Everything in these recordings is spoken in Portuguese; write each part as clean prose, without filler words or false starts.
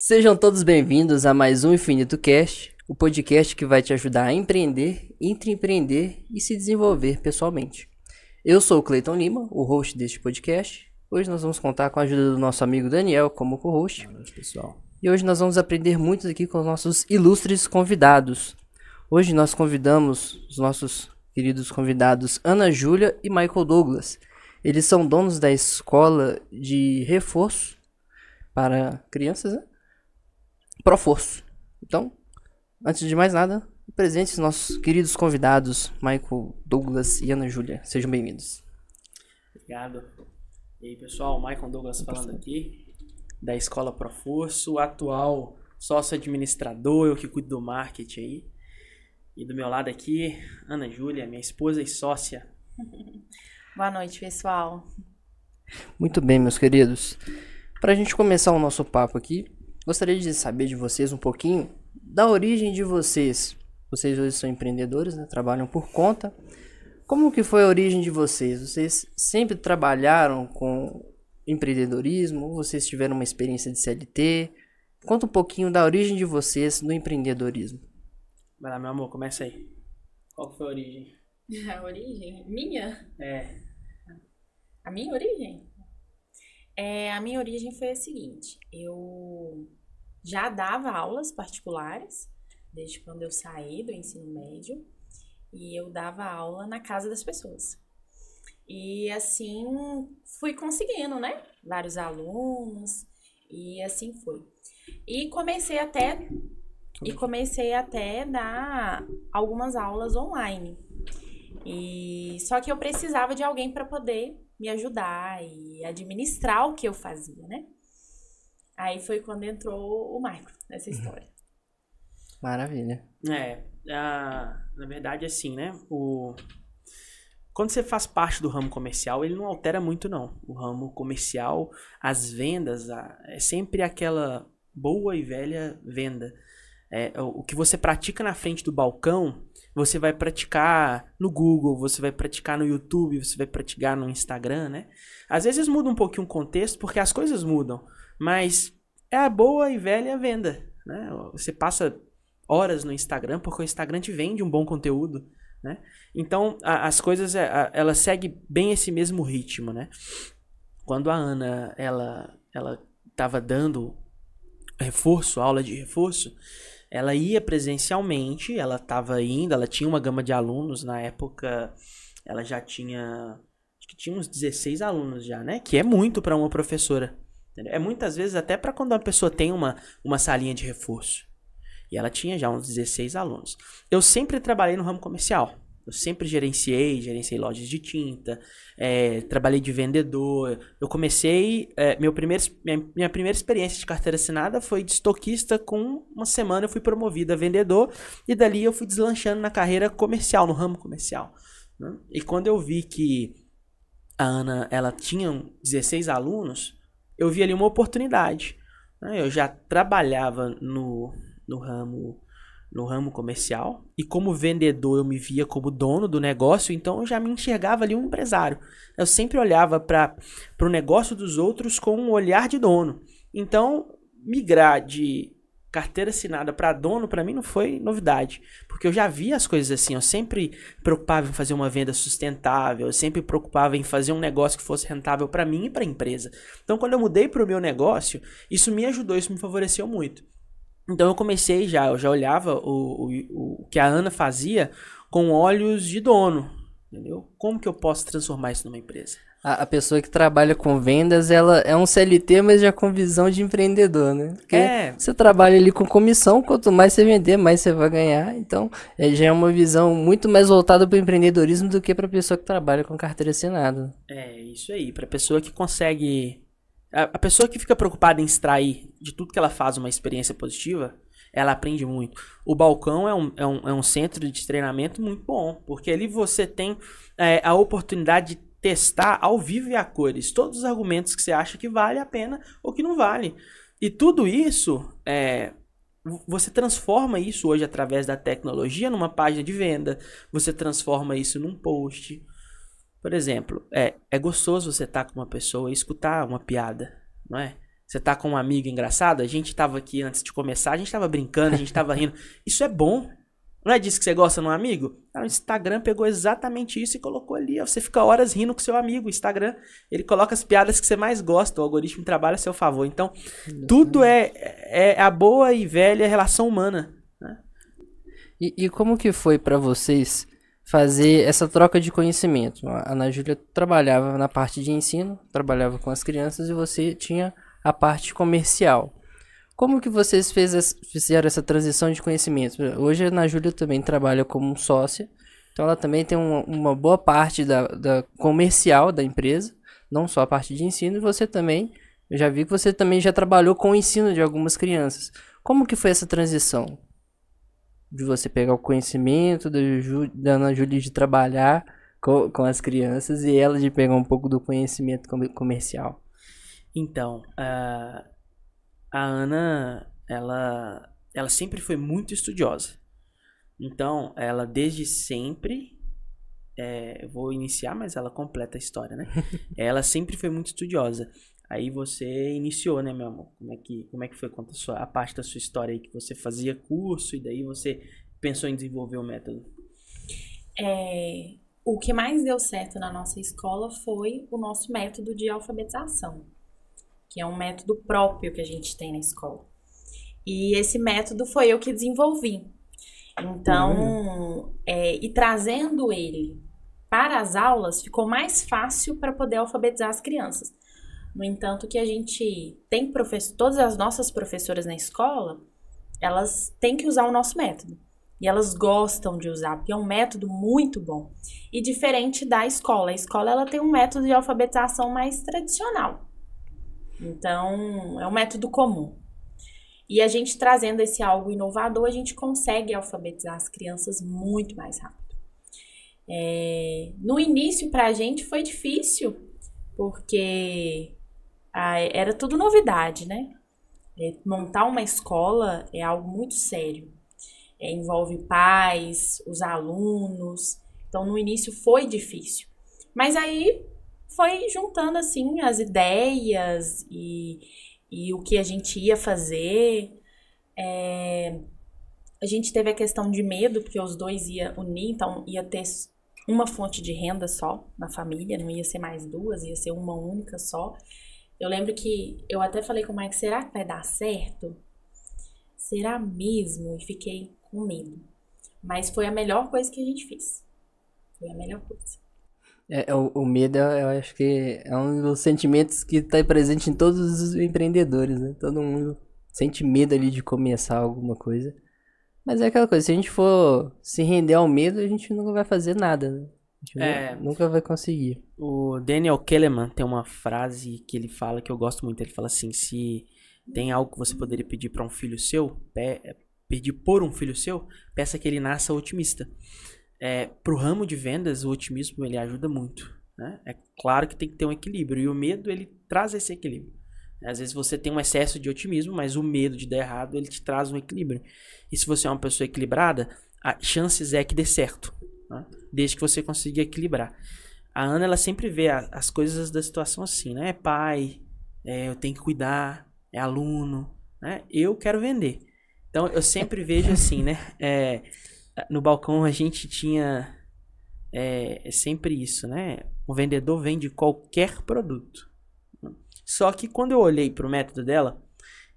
Sejam todos bem-vindos a mais um Infinito Cast, o podcast que vai te ajudar a empreender, intraempreender e se desenvolver pessoalmente. Eu sou o Cleiton Lima, o host deste podcast. Hoje nós vamos contar com a ajuda do nosso amigo Daniel como co-host. Boa noite, pessoal. E hoje nós vamos aprender muito aqui com os nossos ilustres convidados. Hoje nós convidamos os nossos queridos convidados Ana Júlia e Michael Douglas. Eles são donos da escola de reforço para crianças, né? Proforço. Então, antes de mais nada, apresente os nossos queridos convidados, Michael, Douglas e Ana Júlia. Sejam bem-vindos. Obrigado. E aí, pessoal, Michael Douglas falando aqui, da Escola Proforço, atual sócio administrador, eu que cuido do marketing aí. E do meu lado aqui, Ana Júlia, minha esposa e sócia. Boa noite, pessoal. Muito bem, meus queridos. Para a gente começar o nosso papo aqui, gostaria de saber de vocês um pouquinho da origem de vocês. Vocês hoje são empreendedores, né? Trabalham por conta. Como que foi a origem de vocês? Vocês sempre trabalharam com empreendedorismo? Ou vocês tiveram uma experiência de CLT? Conta um pouquinho da origem de vocês no empreendedorismo. Vai lá, meu amor, começa aí. Qual que foi a origem? A origem? Minha? É, A minha origem? A minha origem foi a seguinte. Eu já dava aulas particulares, desde quando eu saí do ensino médio. E eu dava aula na casa das pessoas. E assim, fui conseguindo, né? Vários alunos. E assim foi. E comecei até dar algumas aulas online. Só que eu precisava de alguém para poder me ajudar e administrar o que eu fazia, né? Aí foi quando entrou o Michael nessa história. Maravilha. Na verdade, assim, né? Quando você faz parte do ramo comercial, ele não altera muito, não. O ramo comercial, as vendas, é sempre aquela boa e velha venda. O que você pratica na frente do balcão, você vai praticar no Google, você vai praticar no YouTube, você vai praticar no Instagram, né? Às vezes muda um pouquinho o contexto, porque as coisas mudam. Mas é a boa e velha venda, né? Você passa horas no Instagram, porque o Instagram te vende um bom conteúdo, né? Então, as coisas, ela segue bem esse mesmo ritmo, né? Quando a Ana, ela estava dando reforço, aula de reforço, ela ia presencialmente, ela estava indo, ela tinha uma gama de alunos, na época ela já tinha, acho que tinha uns 16 alunos já, né? Que é muito para uma professora, entendeu? É muitas vezes até para quando uma pessoa tem uma salinha de reforço. E ela tinha já uns 16 alunos. Eu sempre trabalhei no ramo comercial. Eu sempre gerenciei lojas de tinta, trabalhei de vendedor. Eu comecei, minha primeira experiência de carteira assinada foi de estoquista. Com uma semana eu fui promovido a vendedor e dali eu fui deslanchando na carreira comercial, no ramo comercial, né? E quando eu vi que a Ana, ela tinha 16 alunos, eu vi ali uma oportunidade, né? Eu já trabalhava no ramo comercial e como vendedor eu me via como dono do negócio, então eu já me enxergava ali um empresário. Eu sempre olhava para o negócio dos outros com um olhar de dono. Então, migrar de carteira assinada para dono, para mim não foi novidade, porque eu já via as coisas assim. Eu sempre preocupava em fazer uma venda sustentável, eu sempre preocupava em fazer um negócio que fosse rentável para mim e para a empresa. Então, quando eu mudei para o meu negócio, isso me ajudou, isso me favoreceu muito. Então eu já olhava o que a Ana fazia com olhos de dono, entendeu? Como que eu posso transformar isso numa empresa? A pessoa que trabalha com vendas, ela é um CLT, mas já com visão de empreendedor, né? Porque você trabalha ali com comissão, quanto mais você vender, mais você vai ganhar. Então, já é uma visão muito mais voltada para o empreendedorismo do que para a pessoa que trabalha com carteira assinada. É, isso aí. Para a pessoa que consegue... A pessoa que fica preocupada em extrair de tudo que ela faz uma experiência positiva, ela aprende muito. O balcão é um centro de treinamento muito bom, porque ali você tem a oportunidade de testar ao vivo e a cores todos os argumentos que você acha que vale a pena ou que não vale. E tudo isso, você transforma isso hoje através da tecnologia numa página de venda, você transforma isso num post. Por exemplo, é gostoso você estar com uma pessoa e escutar uma piada, não é? Você tá com um amigo engraçado, a gente tava aqui antes de começar, a gente tava brincando, a gente tava rindo. Isso é bom. Não é disso que você gosta num amigo? O Instagram pegou exatamente isso e colocou ali. Ó, você fica horas rindo com seu amigo. O Instagram, ele coloca as piadas que você mais gosta. O algoritmo trabalha a seu favor. Então, tudo é a boa e velha relação humana. Né? E como que foi pra vocês fazer essa troca de conhecimento? A Ana Júlia trabalhava na parte de ensino, trabalhava com as crianças e você tinha a parte comercial. Como que vocês fizeram essa transição de conhecimento? Hoje a Ana Júlia também trabalha como sócia, então ela também tem uma boa parte da comercial da empresa, não só a parte de ensino, e você também, eu já vi que você também já trabalhou com o ensino de algumas crianças. Como que foi essa transição? De você pegar o conhecimento da Ana Júlia de trabalhar com as crianças e ela de pegar um pouco do conhecimento comercial. Então, a Ana, ela sempre foi muito estudiosa. Então, ela desde sempre, eu vou iniciar, mas ela completa a história, né? Ela sempre foi muito estudiosa. Aí você iniciou, né, meu amor? Como é que foi? Conta a parte da sua história aí, que você fazia curso e daí você pensou em desenvolver o método. O que mais deu certo na nossa escola foi o nosso método de alfabetização, que é um método próprio que a gente tem na escola. E esse método foi eu que desenvolvi. Então, e trazendo ele para as aulas, ficou mais fácil para poder alfabetizar as crianças. No entanto, que a gente tem todas as nossas professoras na escola, elas têm que usar o nosso método. E elas gostam de usar, porque é um método muito bom. E diferente da escola. A escola ela tem um método de alfabetização mais tradicional. Então, é um método comum. E a gente trazendo esse algo inovador, a gente consegue alfabetizar as crianças muito mais rápido. No início, pra gente, foi difícil, porque era tudo novidade, né? Montar uma escola é algo muito sério. Envolve pais, os alunos. Então, no início foi difícil. Mas aí foi juntando, assim, as ideias e o que a gente ia fazer. A gente teve a questão de medo, porque os dois iam unir, então ia ter uma fonte de renda só na família, não ia ser mais duas, ia ser uma única só. Eu lembro que eu até falei com o Mike, será que vai dar certo? Será mesmo? E fiquei com medo. Mas foi a melhor coisa que a gente fez. Foi a melhor coisa. O medo, eu acho que é um dos sentimentos que está presente em todos os empreendedores, né? Todo mundo sente medo ali de começar alguma coisa. Mas é aquela coisa, se a gente for se render ao medo, a gente nunca vai fazer nada, né? A gente nunca vai conseguir. O Daniel Kahneman tem uma frase que ele fala que eu gosto muito. Ele fala assim, se tem algo que você poderia pedir para um filho seu, pedir por um filho seu, peça que ele nasça otimista. Pro ramo de vendas, o otimismo ele ajuda muito, né? É claro que tem que ter um equilíbrio, e o medo ele traz esse equilíbrio. Às vezes você tem um excesso de otimismo, mas o medo de dar errado ele te traz um equilíbrio. E se você é uma pessoa equilibrada, as chances é que dê certo, né? Desde que você consiga equilibrar. A Ana ela sempre vê as coisas da situação assim, né? É pai, eu tenho que cuidar, é aluno, né? Eu quero vender. Então eu sempre vejo assim, né? No balcão a gente tinha sempre isso, né? O vendedor vende qualquer produto. Só que quando eu olhei para o método dela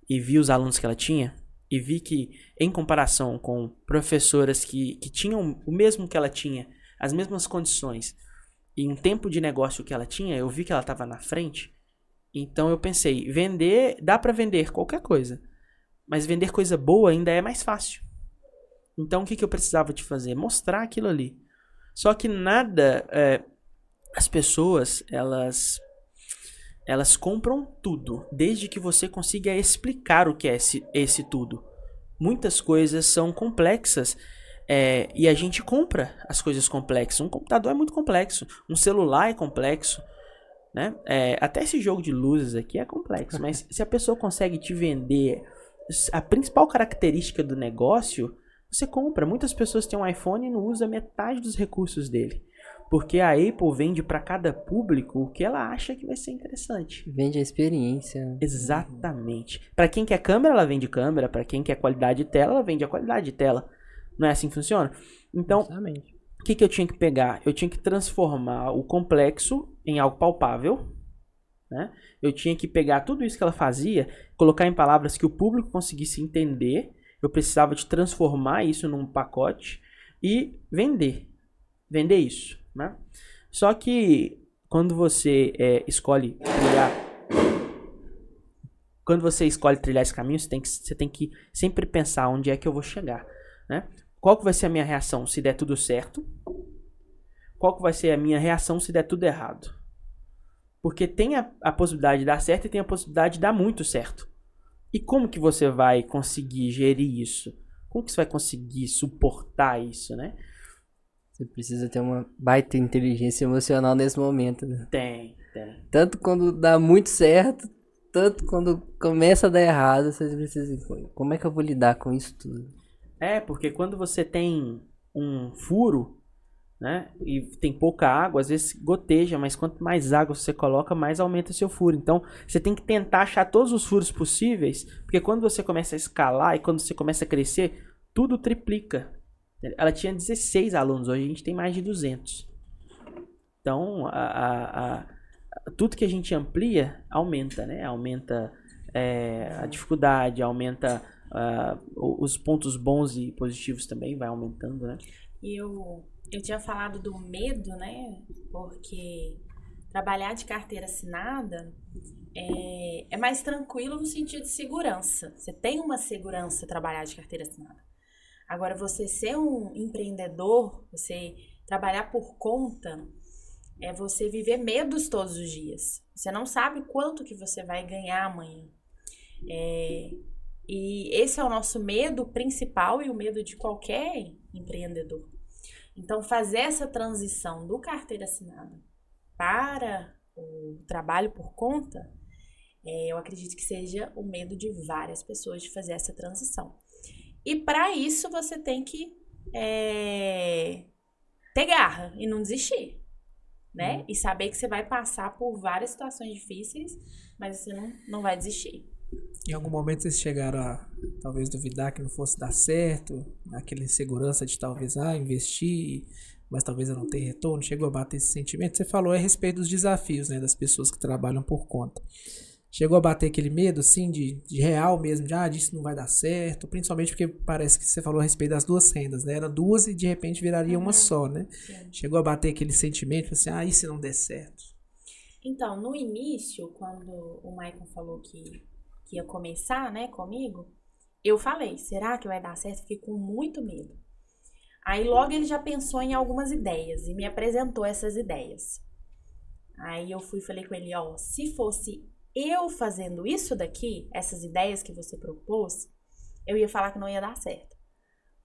e vi os alunos que ela tinha, e vi que em comparação com professoras que tinham o mesmo que ela tinha, as mesmas condições, e um tempo de negócio que ela tinha, eu vi que ela estava na frente. Então eu pensei, dá para vender qualquer coisa, mas vender coisa boa ainda é mais fácil. Então, o que eu precisava de fazer? Mostrar aquilo ali. Só que as pessoas, elas compram tudo, desde que você consiga explicar o que é esse tudo. Muitas coisas são complexas, e a gente compra as coisas complexas. Um computador é muito complexo, um celular é complexo, né? Até esse jogo de luzes aqui é complexo, mas se a pessoa consegue te vender a principal característica do negócio, você compra. Muitas pessoas têm um iPhone e não usam metade dos recursos dele. Porque a Apple vende para cada público o que ela acha que vai ser interessante. Vende a experiência. Exatamente. Para quem quer câmera, ela vende câmera. Para quem quer qualidade de tela, ela vende a qualidade de tela. Não é assim que funciona? Então, Exatamente. o que eu tinha que pegar? Eu tinha que transformar o complexo em algo palpável, né? Eu tinha que pegar tudo isso que ela fazia, colocar em palavras que o público conseguisse entender. Eu precisava de transformar isso num pacote e vender. Vender isso, né? Só que quando você escolhe trilhar esse caminho, você tem que sempre pensar onde é que eu vou chegar, né? Qual que vai ser a minha reação se der tudo certo? Qual que vai ser a minha reação se der tudo errado? Porque tem a possibilidade de dar certo e tem a possibilidade de dar muito certo. E como que você vai conseguir gerir isso? Como que você vai conseguir suportar isso, né? Você precisa ter uma baita inteligência emocional nesse momento, né? Tem. Tanto quando dá muito certo, tanto quando começa a dar errado, você precisa... Como é que eu vou lidar com isso tudo? Porque quando você tem um furo, né, e tem pouca água, às vezes goteja, mas quanto mais água você coloca, mais aumenta o seu furo. Então, você tem que tentar achar todos os furos possíveis, porque quando você começa a escalar e quando você começa a crescer, tudo triplica. Ela tinha 16 alunos, hoje a gente tem mais de 200. Então, tudo que a gente amplia, aumenta, né? Aumenta a dificuldade, aumenta os pontos bons e positivos também, vai aumentando, né? Eu tinha falado do medo, né? Porque trabalhar de carteira assinada é mais tranquilo no sentido de segurança. Você tem uma segurança trabalhar de carteira assinada. Agora, você ser um empreendedor, você trabalhar por conta, é você viver medos todos os dias. Você não sabe quanto que você vai ganhar amanhã. E esse é o nosso medo principal e o medo de qualquer empreendedor. Então, fazer essa transição do carteira assinada para o trabalho por conta, eu acredito que seja o medo de várias pessoas de fazer essa transição. E para isso, você tem que ter garra e não desistir, né? E saber que você vai passar por várias situações difíceis, mas você não vai desistir. Em algum momento vocês chegaram a talvez duvidar que não fosse dar certo, aquela insegurança de talvez investir, mas talvez eu não tenha retorno, chegou a bater esse sentimento? Você falou a respeito dos desafios, né, das pessoas que trabalham por conta. Chegou a bater aquele medo, assim, de real mesmo, disso não vai dar certo, principalmente porque parece que você falou a respeito das duas rendas, né? Eram duas e de repente viraria uma só, né? Sim. Chegou a bater aquele sentimento, assim, e se não der certo? Então, no início, quando o Maicon falou que ia começar, né, comigo, eu falei, será que vai dar certo? Fiquei com muito medo. Aí logo ele já pensou em algumas ideias e me apresentou essas ideias. Aí eu fui e falei com ele, se fosse eu fazendo isso daqui, essas ideias que você propôs, eu ia falar que não ia dar certo.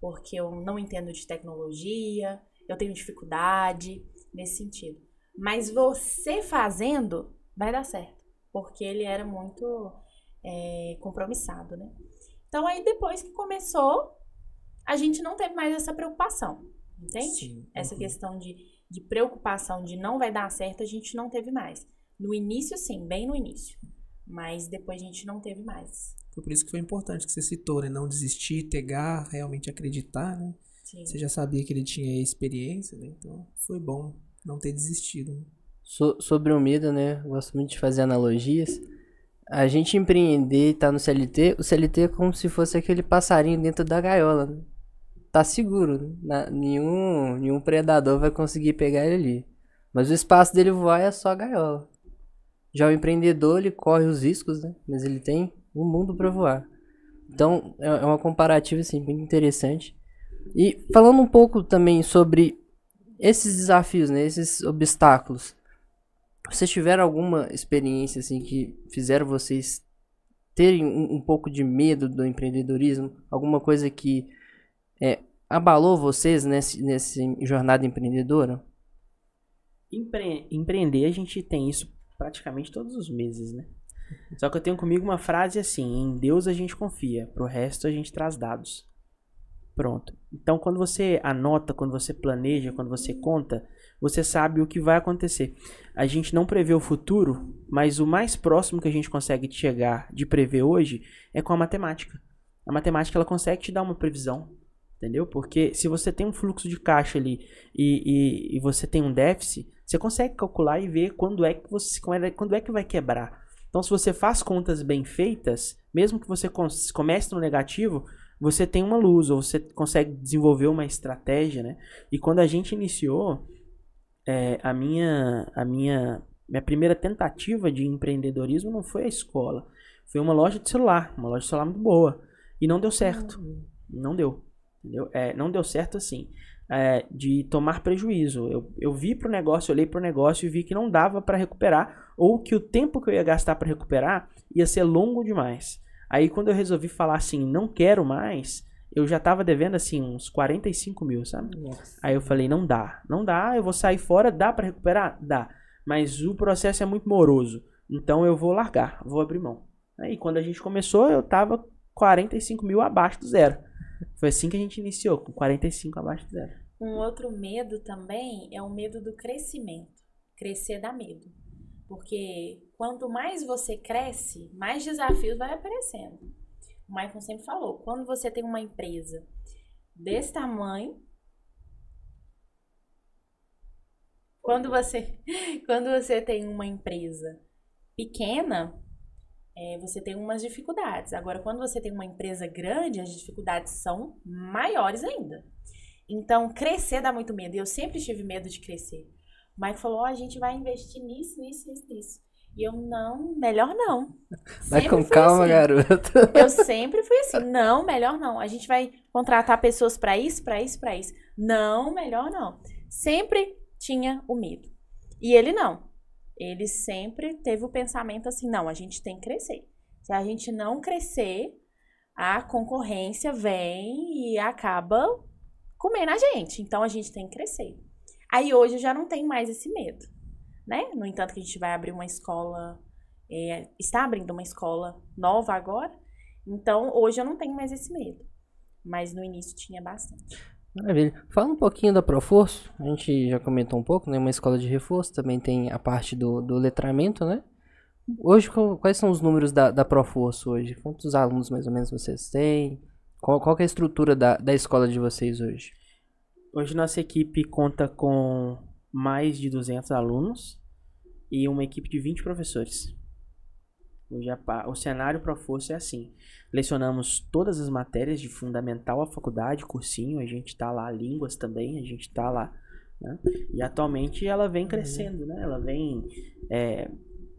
Porque eu não entendo de tecnologia, eu tenho dificuldade nesse sentido. Mas você fazendo, vai dar certo. Porque ele era muito compromissado, né? Então aí depois que começou, a gente não teve mais essa preocupação, entende? Sim. Essa questão de preocupação de não vai dar certo, a gente não teve mais. No início, sim, bem no início. Mas depois a gente não teve mais. Foi por isso que foi importante que você citou, né? Não desistir, ter garra, realmente acreditar, né? Sim. Você já sabia que ele tinha experiência, né? Então foi bom não ter desistido, né? Sobre o medo, né? Eu gosto muito de fazer analogias. A gente empreender e tá no CLT, o CLT é como se fosse aquele passarinho dentro da gaiola, né? Tá seguro, né? Nenhum predador vai conseguir pegar ele ali. Mas o espaço dele voar é só a gaiola. Já o empreendedor, ele corre os riscos, né? Mas ele tem um mundo para voar. Então, é uma comparativa, assim, bem interessante. E falando um pouco também sobre esses desafios, né? Esses obstáculos. Vocês tiveram alguma experiência, assim, que fizeram vocês terem um pouco de medo do empreendedorismo? Alguma coisa que abalou vocês nessa jornada empreendedora? Empreender, a gente tem isso praticamente todos os meses, né? Só que eu tenho comigo uma frase assim: em Deus a gente confia, pro resto a gente traz dados. Pronto. Então, quando você anota, quando você planeja, quando você conta, você sabe o que vai acontecer. A gente não prevê o futuro, mas o mais próximo que a gente consegue chegar de prever hoje é com a matemática. A matemática ela consegue te dar uma previsão, entendeu? Porque se você tem um fluxo de caixa ali e você tem um déficit, você consegue calcular e ver quando é que vai quebrar. Então, se você faz contas bem feitas, mesmo que você comece no negativo, você tem uma luz, ou você consegue desenvolver uma estratégia, né? E quando a gente iniciou, a minha primeira tentativa de empreendedorismo não foi a escola. Foi uma loja de celular muito boa. E não deu certo. Não deu. Entendeu? Não deu certo assim. De tomar prejuízo. Eu vi pro negócio, olhei pro negócio e vi que não dava para recuperar, ou que o tempo que eu ia gastar para recuperar ia ser longo demais. Aí quando eu resolvi falar assim, não quero mais, eu já tava devendo assim uns 45 mil, sabe? Nossa. Aí eu falei, não dá, eu vou sair fora, dá para recuperar? Dá. Mas o processo é muito moroso, então eu vou largar, vou abrir mão. Aí quando a gente começou, eu tava 45 mil abaixo do zero. Foi assim que a gente iniciou, com 45 abaixo do zero. Um outro medo também é o medo do crescimento. Crescer dá medo. Porque quanto mais você cresce, mais desafios vai aparecendo. O Michael sempre falou, quando você tem uma empresa desse tamanho, quando você tem uma empresa pequena, você tem umas dificuldades. Agora, quando você tem uma empresa grande, as dificuldades são maiores ainda. Então, crescer dá muito medo. E eu sempre tive medo de crescer. O Mike falou, a gente vai investir nisso. E eu, não, melhor não. Vai Sempre com fui calma, assim. garota. Eu sempre fui assim, não, melhor não. A gente vai contratar pessoas pra isso. Não, melhor não. Sempre tinha o medo. E ele não. Ele sempre teve o pensamento assim, não, a gente tem que crescer. Se a gente não crescer, a concorrência vem e acaba comendo a gente. Então, a gente tem que crescer. Aí, hoje, eu já não tenho mais esse medo, né? No entanto, que a gente vai abrir uma escola, está abrindo uma escola nova agora. Então, hoje eu não tenho mais esse medo. Mas no início tinha bastante. Maravilha. Fala um pouquinho da Proforço. A gente já comentou um pouco, né? Uma escola de reforço. Também tem a parte do letramento, né? Hoje, quais são os números da Proforço hoje? Quantos alunos, mais ou menos, vocês têm? Qual que é a estrutura da escola de vocês hoje? Hoje nossa equipe conta com mais de 200 alunos e uma equipe de 20 professores. Hoje o cenário Proforço é assim. Lecionamos todas as matérias de fundamental à faculdade, cursinho, a gente está lá, línguas também, a gente está lá, né? E atualmente ela vem crescendo, né? Ela vem...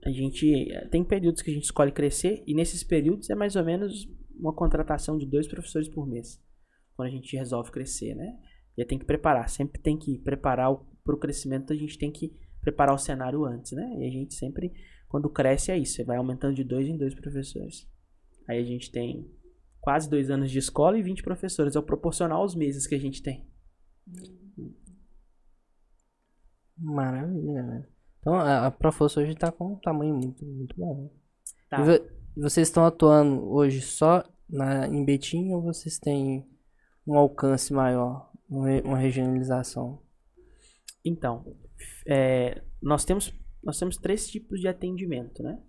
a gente tem períodos que a gente escolhe crescer e nesses períodos é mais ou menos uma contratação de 2 professores por mês. Quando a gente resolve crescer, né? E tem que preparar, sempre tem que preparar para o crescimento, a gente tem que preparar o cenário antes, né? E a gente sempre, quando cresce, é isso, você vai aumentando de 2 em 2 professores. Aí a gente tem quase 2 anos de escola e 20 professores, é o proporcional aos meses que a gente tem. Maravilha, né? Então, a Proforço hoje está com um tamanho muito, muito bom. Tá. E vocês estão atuando hoje só em Betim ou vocês têm um alcance maior, uma regionalização? Então, nós temos 3 tipos de atendimento, né?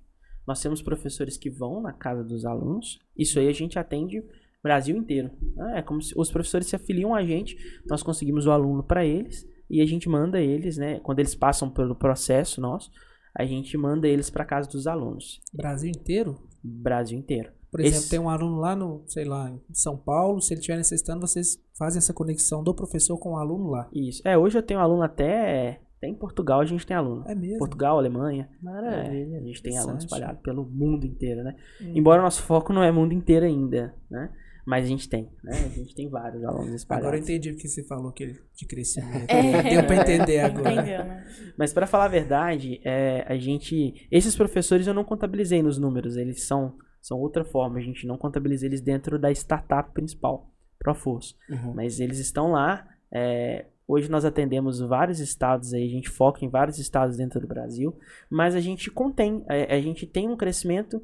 Nós temos professores que vão na casa dos alunos, isso aí a gente atende o Brasil inteiro. É como se os professores se afiliam a gente, nós conseguimos o aluno para eles e a gente manda eles, né? Quando eles passam pelo processo nosso, a gente manda eles para casa dos alunos. Brasil inteiro? Brasil inteiro. Por exemplo, tem um aluno lá no, sei lá, em São Paulo, se ele estiver necessitando, vocês fazem essa conexão do professor com o aluno lá. Isso. Hoje eu tenho aluno até em Portugal a gente tem aluno. É mesmo? Portugal, Alemanha. Maravilha. A gente tem alunos espalhados pelo mundo inteiro, né? Hum. Embora o nosso foco não é mundo inteiro ainda, né? Mas a gente tem, né? A gente tem vários alunos espalhados. Agora eu entendi o que você falou de crescimento. Deu pra entender agora. Entendeu, né? Mas para falar a verdade, esses professores eu não contabilizei nos números, eles são outra forma, a gente não contabiliza eles dentro da startup principal, Proforço. Uhum. Mas eles estão lá, hoje nós atendemos vários estados aí, a gente foca em vários estados dentro do Brasil, mas a gente a gente tem um crescimento,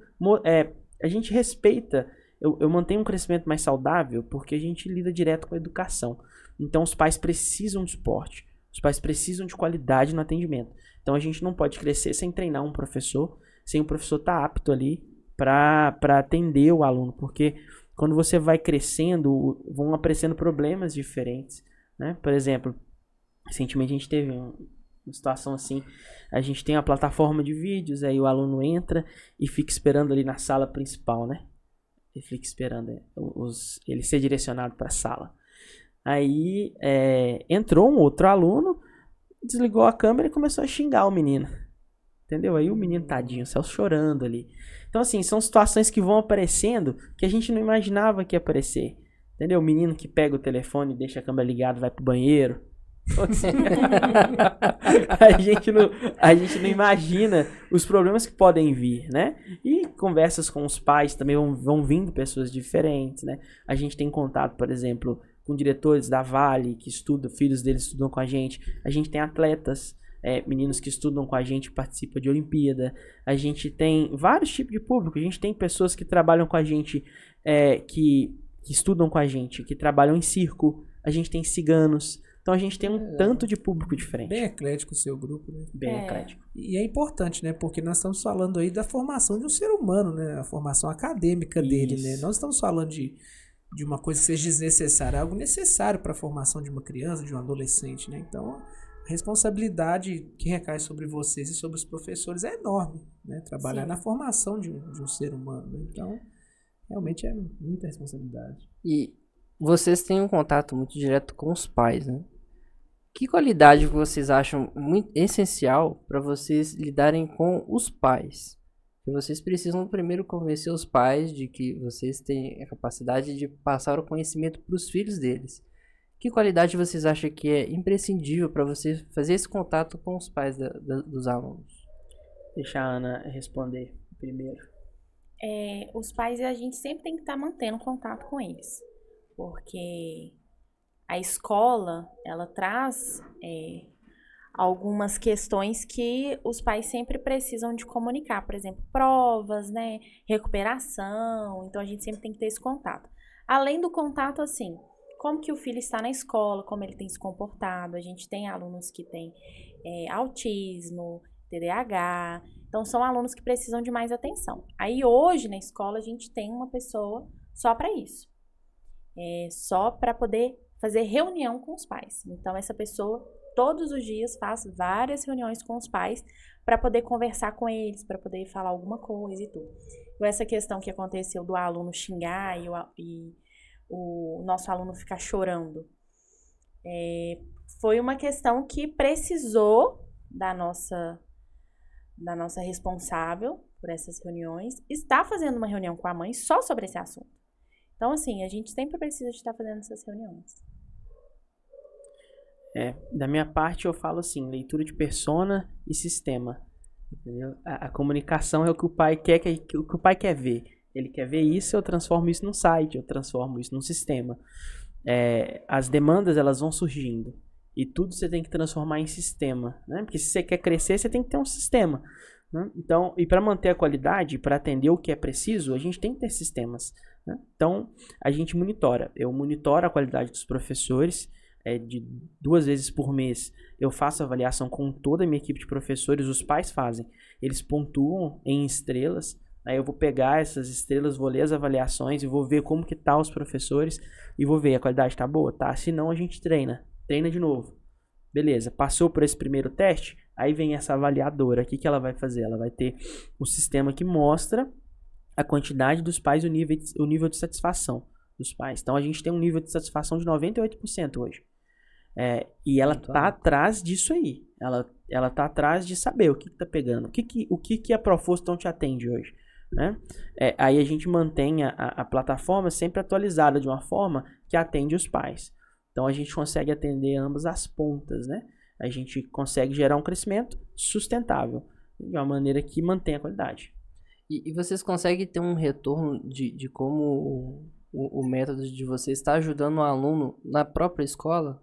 a gente respeita, eu mantenho um crescimento mais saudável porque a gente lida direto com a educação. Então os pais precisam de suporte. Os pais precisam de qualidade no atendimento. Então a gente não pode crescer sem treinar um professor, sem o professor estar apto ali para atender o aluno, porque quando você vai crescendo, vão aparecendo problemas diferentes, né? Por exemplo, recentemente a gente teve uma situação assim, a gente tem uma plataforma de vídeos, aí o aluno entra e fica esperando ali na sala principal, né? Ele fica esperando ele ser direcionado para a sala. Aí entrou um outro aluno, desligou a câmera e começou a xingar o menino. Entendeu? Aí o menino tadinho, saiu chorando ali. Então assim, são situações que vão aparecendo que a gente não imaginava que ia aparecer. Entendeu? O menino que pega o telefone, deixa a câmera ligada, vai pro banheiro. Assim, a gente não imagina os problemas que podem vir, né? E conversas com os pais também vão vindo pessoas diferentes, né? A gente tem contato, por exemplo, com diretores da Vale que estudam, filhos deles estudam com a gente. A gente tem atletas, meninos que estudam com a gente, participam de Olimpíada. A gente tem vários tipos de público. A gente tem pessoas que trabalham com a gente, que estudam com a gente, que trabalham em circo. A gente tem ciganos. Então a gente tem um tanto de público diferente. Bem eclético o seu grupo, né? Bem eclético. E é importante, né? Porque nós estamos falando aí da formação de um ser humano, né? A formação acadêmica dele, né? Nós estamos falando de uma coisa que seja desnecessária, algo necessário para a formação de uma criança, de um adolescente, né? Então, a responsabilidade que recai sobre vocês e sobre os professores é enorme, né? Trabalhar na formação de um ser humano, né? Então, realmente é muita responsabilidade. E vocês têm um contato muito direto com os pais, né? Que qualidade vocês acham muito essencial para vocês lidarem com os pais? Que vocês precisam primeiro convencer os pais de que vocês têm a capacidade de passar o conhecimento para os filhos deles. Que qualidade vocês acham que é imprescindível para vocês fazer esse contato com os pais dos alunos? Deixa a Ana responder primeiro. Os pais, a gente sempre tem que estar mantendo contato com eles. Porque a escola, ela traz algumas questões que os pais sempre precisam de comunicar. Por exemplo, provas, né? Recuperação. Então, a gente sempre tem que ter esse contato. Além do contato, assim, como que o filho está na escola, como ele tem se comportado. A gente tem alunos que têm autismo, TDAH. Então, são alunos que precisam de mais atenção. Aí, hoje, na escola, a gente tem uma pessoa só para isso. Só para poder fazer reunião com os pais. Então, essa pessoa, todos os dias, faz várias reuniões com os pais para poder conversar com eles, para poder falar alguma coisa e tudo. Então, essa questão que aconteceu do aluno xingar e o nosso aluno ficar chorando, foi uma questão que precisou da nossa responsável por essas reuniões estar fazendo uma reunião com a mãe só sobre esse assunto. Então, assim, a gente sempre precisa de estar fazendo essas reuniões. Da minha parte, eu falo assim, leitura de persona e sistema. Entendeu? A comunicação é o que o pai quer, o que o pai quer ver. Ele quer ver isso, eu transformo isso num site, eu transformo isso num sistema. As demandas, elas vão surgindo. E tudo você tem que transformar em sistema, né? Porque se você quer crescer, você tem que ter um sistema, né? Então, e para manter a qualidade, para atender o que é preciso, a gente tem que ter sistemas, né? Então, a gente monitora. Eu monitoro a qualidade dos professores, de 2 vezes por mês. Eu faço avaliação com toda a minha equipe de professores, os pais fazem. Eles pontuam em estrelas. Aí eu vou pegar essas estrelas, vou ler as avaliações e vou ver como que tá os professores e vou ver, a qualidade tá boa? Tá, se não a gente treina de novo. Beleza, passou por esse primeiro teste, aí vem essa avaliadora, o que ela vai fazer? Ela vai ter um sistema que mostra a quantidade dos pais, o nível de satisfação dos pais. Então a gente tem um nível de satisfação de 98% hoje. E ela tá atrás disso aí. Ela tá atrás de saber o que tá pegando. O que a Profuston te atende hoje, né? Aí a gente mantém a plataforma sempre atualizada de uma forma que atende os pais. Então a gente consegue atender ambas as pontas, né? A gente consegue gerar um crescimento sustentável de uma maneira que mantém a qualidade. E vocês conseguem ter um retorno de como o método de vocês está ajudando o aluno na própria escola?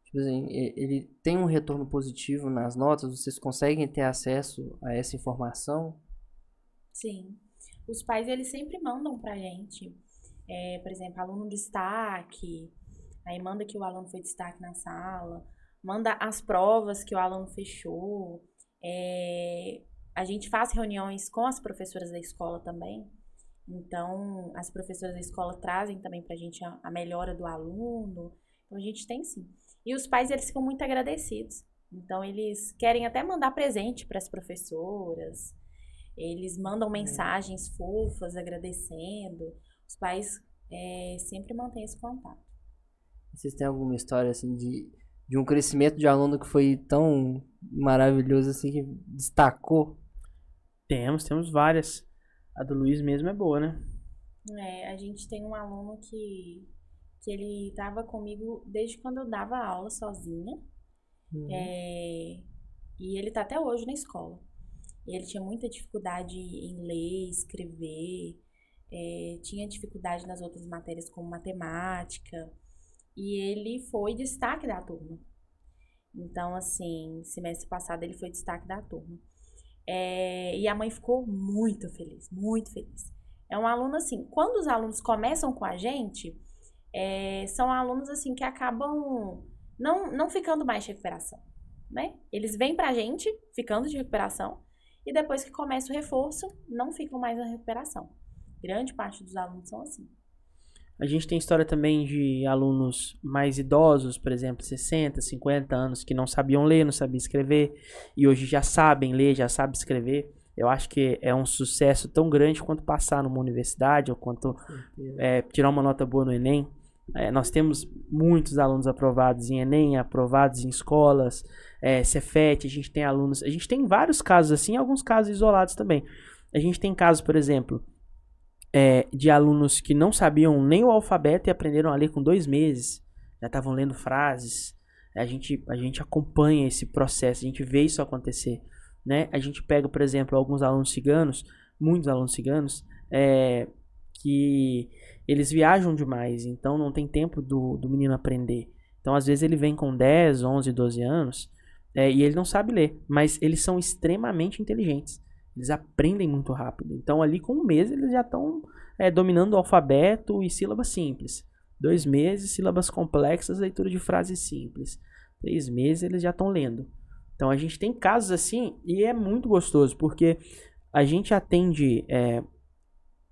Tipo assim, ele tem um retorno positivo nas notas? Vocês conseguem ter acesso a essa informação? Sim. Os pais, eles sempre mandam pra gente, por exemplo, aluno destaque, aí manda que o aluno foi destaque na sala, manda as provas que o aluno fechou. A gente faz reuniões com as professoras da escola também. Então, as professoras da escola trazem também pra gente a melhora do aluno. Então, a gente tem sim. E os pais, eles ficam muito agradecidos. Então, eles querem até mandar presente para as professoras. Eles mandam mensagens fofas, agradecendo. Os pais sempre mantêm esse contato. Vocês têm alguma história, assim, de um crescimento de aluno que foi tão maravilhoso, assim, que destacou? Temos várias. A do Luiz mesmo é boa, né? A gente tem um aluno que ele estava comigo desde quando eu dava aula sozinha. E ele tá até hoje na escola. Ele tinha muita dificuldade em ler, escrever, tinha dificuldade nas outras matérias como matemática, e ele foi destaque da turma. Então, assim, semestre passado ele foi destaque da turma. E a mãe ficou muito feliz, muito feliz. É um aluno, assim, quando os alunos começam com a gente, são alunos, assim, que acabam não ficando mais de recuperação, né? Eles vêm pra gente ficando de recuperação e depois que começa o reforço, não ficam mais na recuperação. Grande parte dos alunos são assim. A gente tem história também de alunos mais idosos, por exemplo, 60, 50 anos, que não sabiam ler, não sabiam escrever, e hoje já sabem ler, já sabem escrever. Eu acho que é um sucesso tão grande quanto passar numa universidade, ou quanto tirar uma nota boa no Enem. Nós temos muitos alunos aprovados em Enem, aprovados em escolas, Cefet, a gente tem alunos, a gente tem vários casos assim, alguns casos isolados também. A gente tem casos, por exemplo, de alunos que não sabiam nem o alfabeto e aprenderam a ler com 2 meses, já estavam lendo frases. A gente acompanha esse processo, a gente vê isso acontecer, né? A gente pega, por exemplo, alguns alunos ciganos, muitos alunos ciganos, que eles viajam demais, então não tem tempo do menino aprender. Então, às vezes, ele vem com 10, 11, 12 anos e ele não sabe ler, mas eles são extremamente inteligentes. Eles aprendem muito rápido. Então, ali com 1 mês, eles já estão dominando o alfabeto e sílabas simples. 2 meses, sílabas complexas, leitura de frases simples. 3 meses, eles já estão lendo. Então, a gente tem casos assim e é muito gostoso, porque a gente atende...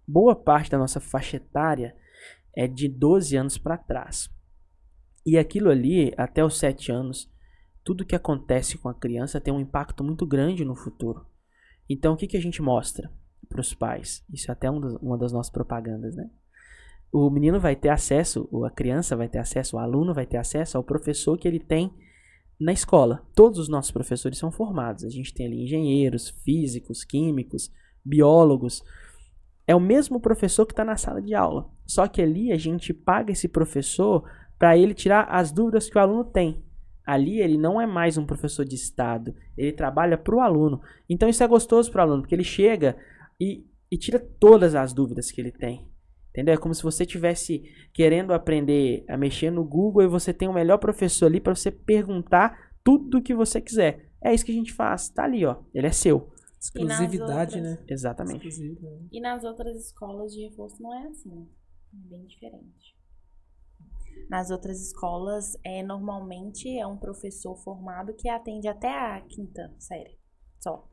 boa parte da nossa faixa etária é de 12 anos para trás. E aquilo ali, até os 7 anos, tudo que acontece com a criança tem um impacto muito grande no futuro. Então, o que a gente mostra para os pais? Isso é até uma das nossas propagandas, né? O menino vai ter acesso, ou a criança vai ter acesso, o aluno vai ter acesso ao professor que ele tem na escola. Todos os nossos professores são formados. A gente tem ali engenheiros, físicos, químicos, biólogos. É o mesmo professor que está na sala de aula. Só que ali a gente paga esse professor para ele tirar as dúvidas que o aluno tem. Ali ele não é mais um professor de estado. Ele trabalha para o aluno. Então isso é gostoso para o aluno, porque ele chega e tira todas as dúvidas que ele tem. Entendeu? É como se você estivesse querendo aprender a mexer no Google e você tem o melhor professor ali para você perguntar tudo o que você quiser. É isso que a gente faz. Tá ali, ó. Ele é seu. Exclusividade, né? Exatamente. E nas outras escolas de reforço não é assim. É bem diferente. Nas outras escolas, normalmente é um professor formado que atende até a 5ª série só.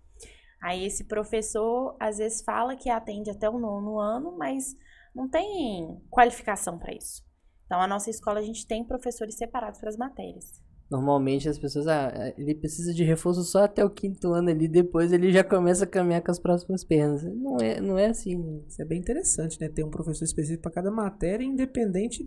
Aí esse professor, às vezes, fala que atende até o 9º ano, mas não tem qualificação para isso. Então, a nossa escola, a gente tem professores separados para as matérias. Normalmente as pessoas, ele precisa de reforço só até o 5º ano ali, depois ele já começa a caminhar com as próximas pernas. Não é assim. Né? Isso é bem interessante, né? Ter um professor específico para cada matéria, independente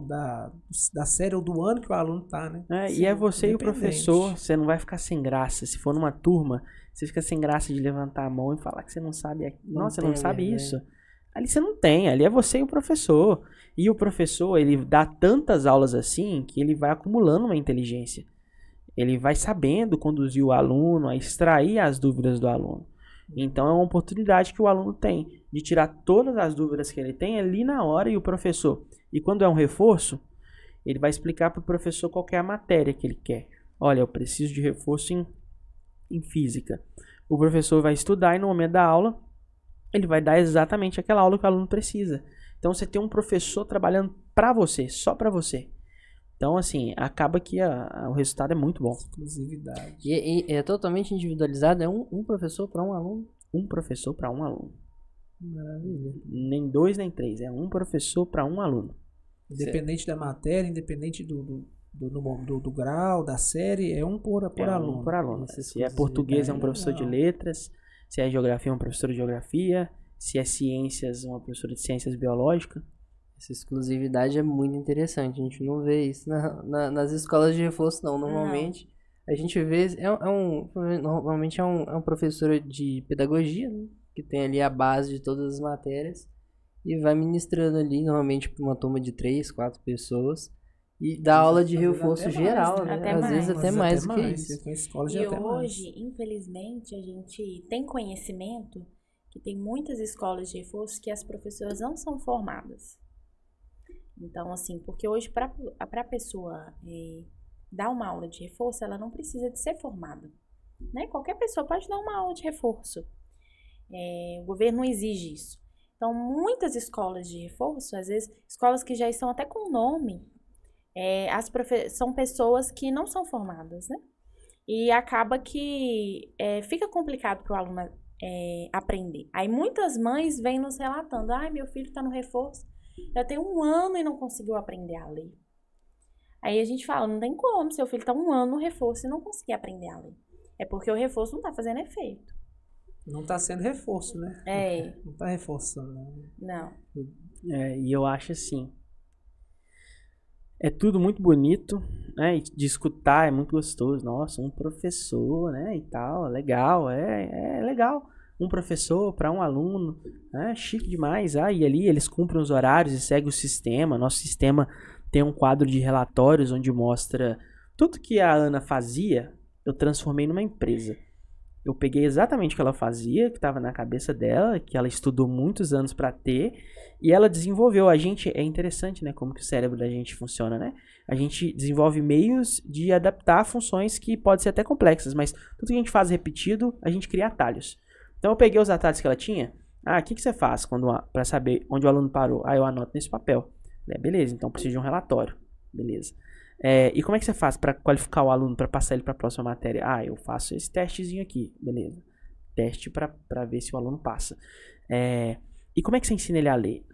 da série ou do ano que o aluno tá, né? E é você e o professor, você não vai ficar sem graça. Se for numa turma, você fica sem graça de levantar a mão e falar que você não sabe. Nossa, você não sabe isso. Ali você não tem, ali é você e o professor. E o professor, ele dá tantas aulas assim que ele vai acumulando uma inteligência. Ele vai sabendo conduzir o aluno, a extrair as dúvidas do aluno. Então é uma oportunidade que o aluno tem de tirar todas as dúvidas que ele tem ali na hora e o professor. E quando é um reforço, ele vai explicar para o professor qual que é a matéria que ele quer. Olha, eu preciso de reforço em física. O professor vai estudar e no momento da aula ele vai dar exatamente aquela aula que o aluno precisa. Então você tem um professor trabalhando para você, só para você. Então, assim, acaba que o resultado é muito bom. Exclusividade. E é totalmente individualizado, é um professor para um aluno. Um professor para um aluno. Maravilha. Nem 2, nem 3. É um professor para um aluno. Independente da matéria, independente do grau, da série, é um por aluno. Um por aluno. Essa Se é português, é um professor de legal. letras. Se é geografia, é um professor de geografia. Se é ciências, uma professora de ciências biológicas. Essa exclusividade é muito interessante. A gente não vê isso nas escolas de reforço, não. Normalmente, a gente vê. Normalmente é um professor de pedagogia, né, que tem ali a base de todas as matérias e vai ministrando ali, normalmente, para uma turma de 3, 4 pessoas. E dá aula de Às vezes reforço até mais, geral, né? né? Até Às mais. vezes até mais do que mais. isso. Com a escola já E até mais. hoje, infelizmente, a gente tem conhecimento que tem muitas escolas de reforço que as professoras não são formadas. Então, assim, porque hoje, para a pessoa dar uma aula de reforço, ela não precisa de ser formada. Né? Qualquer pessoa pode dar uma aula de reforço. O governo não exige isso. Então, muitas escolas de reforço, às vezes, escolas que já estão até com nome, são pessoas que não são formadas, né? E acaba que fica complicado para o aluno aprender. Aí muitas mães vêm nos relatando, meu filho está no reforço, já tem 1 ano e não conseguiu aprender a ler. Aí a gente fala, não tem como, seu filho está 1 ano no reforço e não conseguir aprender a ler. É porque o reforço não está fazendo efeito. Não está sendo reforço, né? Não está reforçando, né? Não. E eu acho assim, é tudo muito bonito, né? E de escutar é muito gostoso. Nossa, um professor, né? E tal, legal, é legal. Um professor para um aluno, chique demais. E ali eles cumprem os horários e seguem o sistema. Nosso sistema tem um quadro de relatórios onde mostra tudo que a Ana fazia, eu transformei numa empresa. Eu peguei exatamente o que ela fazia, que estava na cabeça dela, que ela estudou muitos anos para ter, e ela desenvolveu. É interessante, né, como que o cérebro da gente funciona, né? A gente desenvolve meios de adaptar funções que podem ser até complexas, mas tudo que a gente faz repetido, a gente cria atalhos. Então eu peguei os atalhos que ela tinha. O que você faz para saber onde o aluno parou? Eu anoto nesse papel. Beleza, então preciso de um relatório. Beleza. E como é que você faz para qualificar o aluno para passar ele para a próxima matéria? Eu faço esse testezinho aqui, beleza. Teste para ver se o aluno passa. E como é que você ensina ele a ler?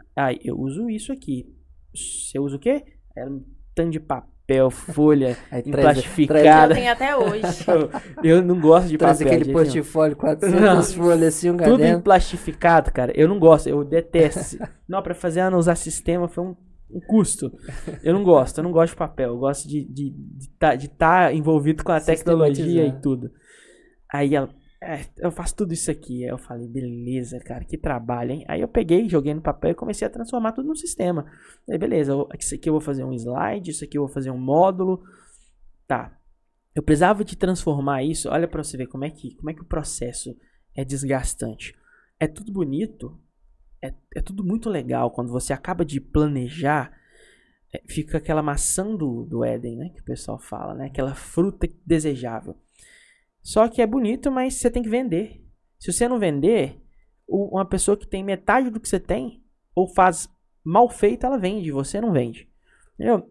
Eu uso isso aqui. Você usa o quê? Um tanto de papel, folha emplastificada. Eu tenho até hoje. Eu não gosto de Traz papel. aquele portfólio, 400 folhas assim, um Tudo caderno. emplastificado, cara. Eu não gosto, eu detesto. Não, para fazer usar sistema foi um custo. Eu não gosto de papel. Eu gosto de estar envolvido com a tecnologia e tudo. Aí ela, eu faço tudo isso aqui. Aí eu falei, beleza, cara, que trabalho, hein? Aí eu peguei, joguei no papel e comecei a transformar tudo no sistema. Aí beleza, isso aqui eu vou fazer um slide, isso aqui eu vou fazer um módulo. Tá. Eu precisava de transformar isso. Olha pra você ver como é que o processo é desgastante. É tudo bonito. É tudo muito legal. Quando você acaba de planejar, fica aquela maçã do Éden, né? Que o pessoal fala, né? Aquela fruta desejável. Só que é bonito, mas você tem que vender. Se você não vender, uma pessoa que tem metade do que você tem, ou faz mal feito, ela vende. Você não vende. Entendeu?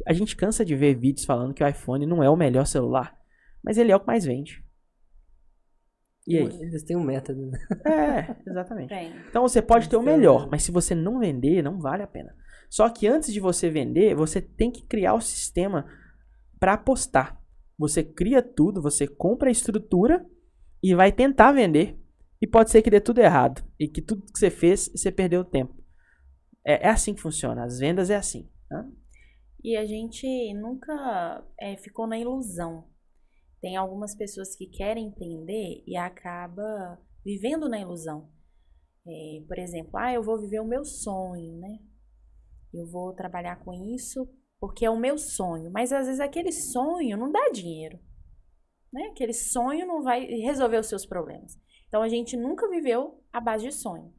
A gente cansa de ver vídeos falando que o iPhone não é o melhor celular. Mas ele é o que mais vende. E aí? Eles têm um método, né? Exatamente. Tem. Então você pode ter o melhor, mas se você não vender, não vale a pena. Só que antes de você vender, você tem que criar o sistema para apostar. Você cria tudo, você compra a estrutura e vai tentar vender. E pode ser que dê tudo errado. E que tudo que você fez, você perdeu tempo. É assim que funciona. As vendas é assim. Tá? E a gente nunca ficou na ilusão. Tem algumas pessoas que querem empreender e acaba vivendo na ilusão. Por exemplo, eu vou viver o meu sonho, né? Eu vou trabalhar com isso porque é o meu sonho. Mas às vezes aquele sonho não dá dinheiro, né? Aquele sonho não vai resolver os seus problemas. Então a gente nunca viveu à base de sonho.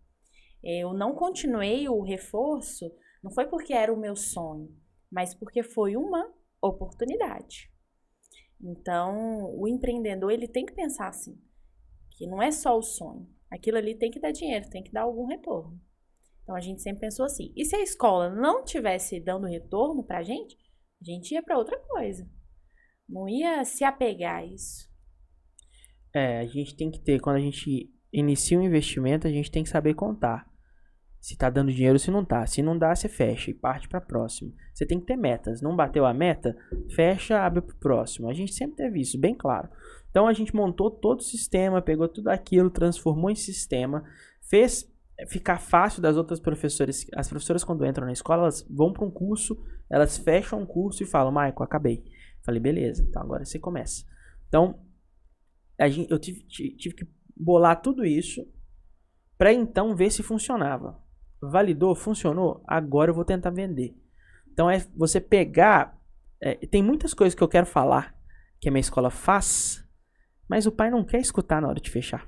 Eu não continuei o reforço, não foi porque era o meu sonho, mas porque foi uma oportunidade. Então, o empreendedor, ele tem que pensar assim, que não é só o sonho. Aquilo ali tem que dar dinheiro, tem que dar algum retorno. Então, a gente sempre pensou assim. E se a escola não tivesse dando retorno pra gente, A gente ia pra outra coisa. Não ia se apegar a isso. A gente tem que ter, quando a gente inicia um investimento, a gente tem que saber contar. Se tá dando dinheiro ou se não tá. Se não dá, você fecha e parte pra próxima. Você tem que ter metas. Não bateu a meta, fecha, abre pro próximo. A gente sempre teve isso, bem claro. Então a gente montou todo o sistema, pegou tudo aquilo, transformou em sistema, fez ficar fácil das outras professoras. As professoras, quando entram na escola, elas vão para um curso, elas fecham um curso e falam, Maico, acabei. Falei, beleza, então agora você começa. Então, eu tive que bolar tudo isso para então ver se funcionava. Validou, funcionou, agora eu vou tentar vender. Então é você pegar... tem muitas coisas que eu quero falar que a minha escola faz, mas o pai não quer escutar na hora de fechar.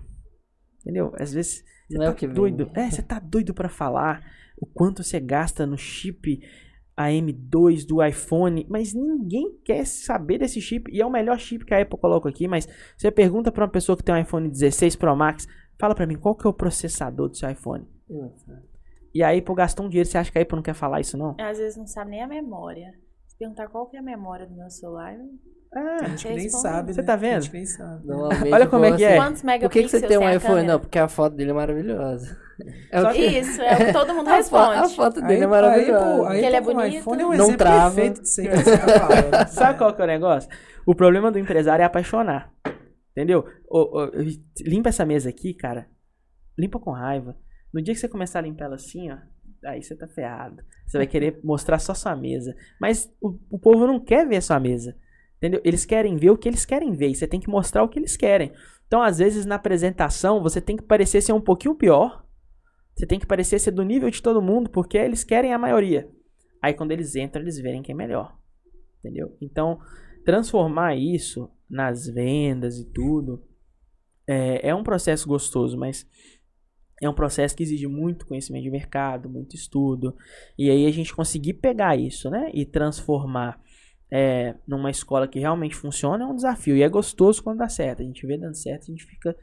Entendeu? Às vezes você tá doido. Você tá doido pra falar o quanto você gasta no chip AM2 do iPhone, mas ninguém quer saber desse chip. E é o melhor chip que a Apple coloca aqui, mas você pergunta pra uma pessoa que tem um iPhone 16 Pro Max, fala pra mim, qual que é o processador do seu iPhone? E a Apple gastou um dinheiro, você acha que a Apple não quer falar isso, não? Às vezes não sabe nem a memória. Se perguntar qual que é a memória do meu celular... A gente nem sabe, Você né? tá vendo? A gente nem sabe. Olha como é que é. Quantos Por megapixels que você tem um iPhone? câmera? Não, porque a foto dele é maravilhosa. Isso, é o que todo mundo responde. A foto dele é maravilhosa. Que ele é com o bonito. iPhone é um Não exemplo trava. perfeito disso aí que você tá falando. Sabe qual que é o negócio? O problema do empresário é apaixonar. Entendeu? Limpa essa mesa aqui, cara. Limpa com raiva. No dia que você começar a limpar ela assim, ó, aí você tá ferrado. Você vai querer mostrar só sua mesa. Mas o povo não quer ver sua mesa. Entendeu? Eles querem ver o que eles querem ver. E você tem que mostrar o que eles querem. Então, às vezes, na apresentação, você tem que parecer ser um pouquinho pior. Você tem que parecer ser do nível de todo mundo, porque eles querem a maioria. Aí, quando eles entram, eles verem quem é melhor. Entendeu? Então, transformar isso nas vendas e tudo é um processo gostoso, mas é um processo que exige muito conhecimento de mercado, muito estudo. E aí, a gente conseguir pegar isso, né? E transformar numa escola que realmente funciona é um desafio. E é gostoso quando dá certo. A gente vê dando certo, a gente fica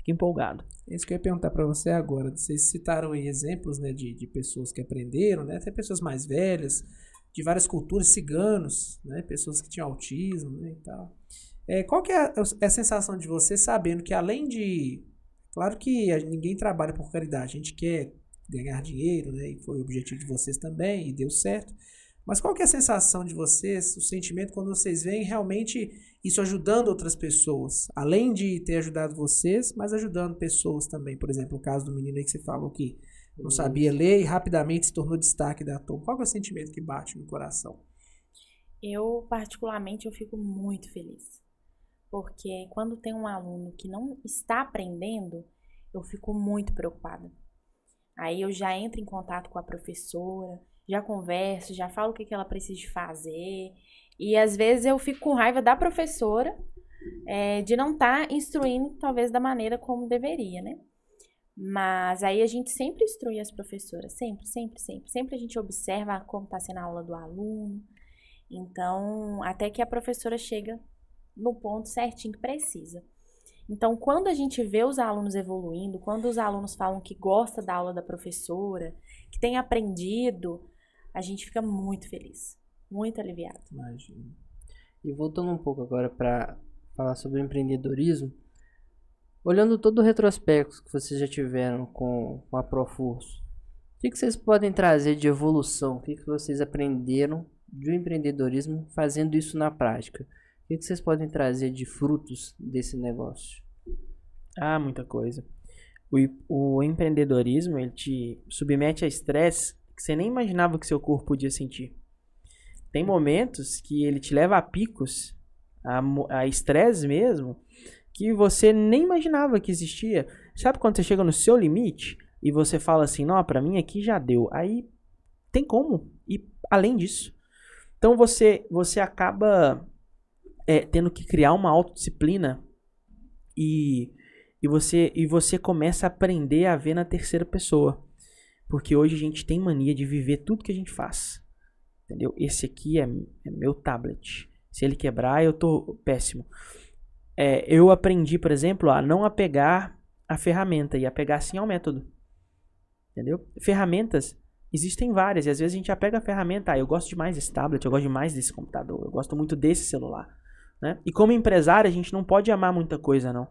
empolgado. É isso que eu ia perguntar para você agora. Vocês citaram aí exemplos, né, de pessoas que aprenderam, né, até pessoas mais velhas, de várias culturas, ciganos, né, pessoas que tinham autismo, né, e tal. Qual que é a sensação de você sabendo que além de... Claro que ninguém trabalha por caridade, a gente quer ganhar dinheiro, né, e foi o objetivo de vocês também, e deu certo. Mas qual que é a sensação de vocês, o sentimento quando vocês veem realmente isso ajudando outras pessoas? Além de ter ajudado vocês, mas ajudando pessoas também. Por exemplo, o caso do menino aí que você falou que não sabia ler e rapidamente se tornou destaque da turma. Qual que é o sentimento que bate no coração? Eu, particularmente, eu fico muito feliz. Porque quando tem um aluno que não está aprendendo, eu fico muito preocupada. Aí eu já entro em contato com a professora, já converso, já falo o que ela precisa de fazer. E às vezes eu fico com raiva da professora de não estar instruindo, talvez, da maneira como deveria, né? Mas aí a gente sempre instrui as professoras, sempre. Sempre a gente observa como está sendo a aula do aluno. Então, até que a professora chega no ponto certinho que precisa. Então, quando a gente vê os alunos evoluindo, quando os alunos falam que gosta da aula da professora, que tem aprendido, a gente fica muito feliz, muito aliviado. Imagina. E voltando um pouco agora para falar sobre empreendedorismo, olhando todo o retrospecto que vocês já tiveram com a Profurso, o que vocês podem trazer de evolução? O que vocês aprenderam do empreendedorismo fazendo isso na prática? O que vocês podem trazer de frutos desse negócio? Muita coisa. O empreendedorismo, ele te submete a estresse que você nem imaginava que seu corpo podia sentir. Tem momentos que ele te leva a picos, a estresse mesmo, que você nem imaginava que existia. Sabe quando você chega no seu limite e você fala assim, não, pra mim aqui já deu. Aí tem como ir além disso. Então você acaba tendo que criar uma autodisciplina e você começa a aprender a ver na terceira pessoa. Porque hoje a gente tem mania de viver tudo que a gente faz. Entendeu? Esse aqui é meu tablet. Se ele quebrar, eu tô péssimo. Eu aprendi, por exemplo, a não apegar a ferramenta e apegar sim ao método. Entendeu? Ferramentas Existem várias, e às vezes a gente já pega a ferramenta, eu gosto demais desse tablet, eu gosto demais desse computador, eu gosto muito desse celular, né? E como empresário, a gente não pode amar muita coisa, não.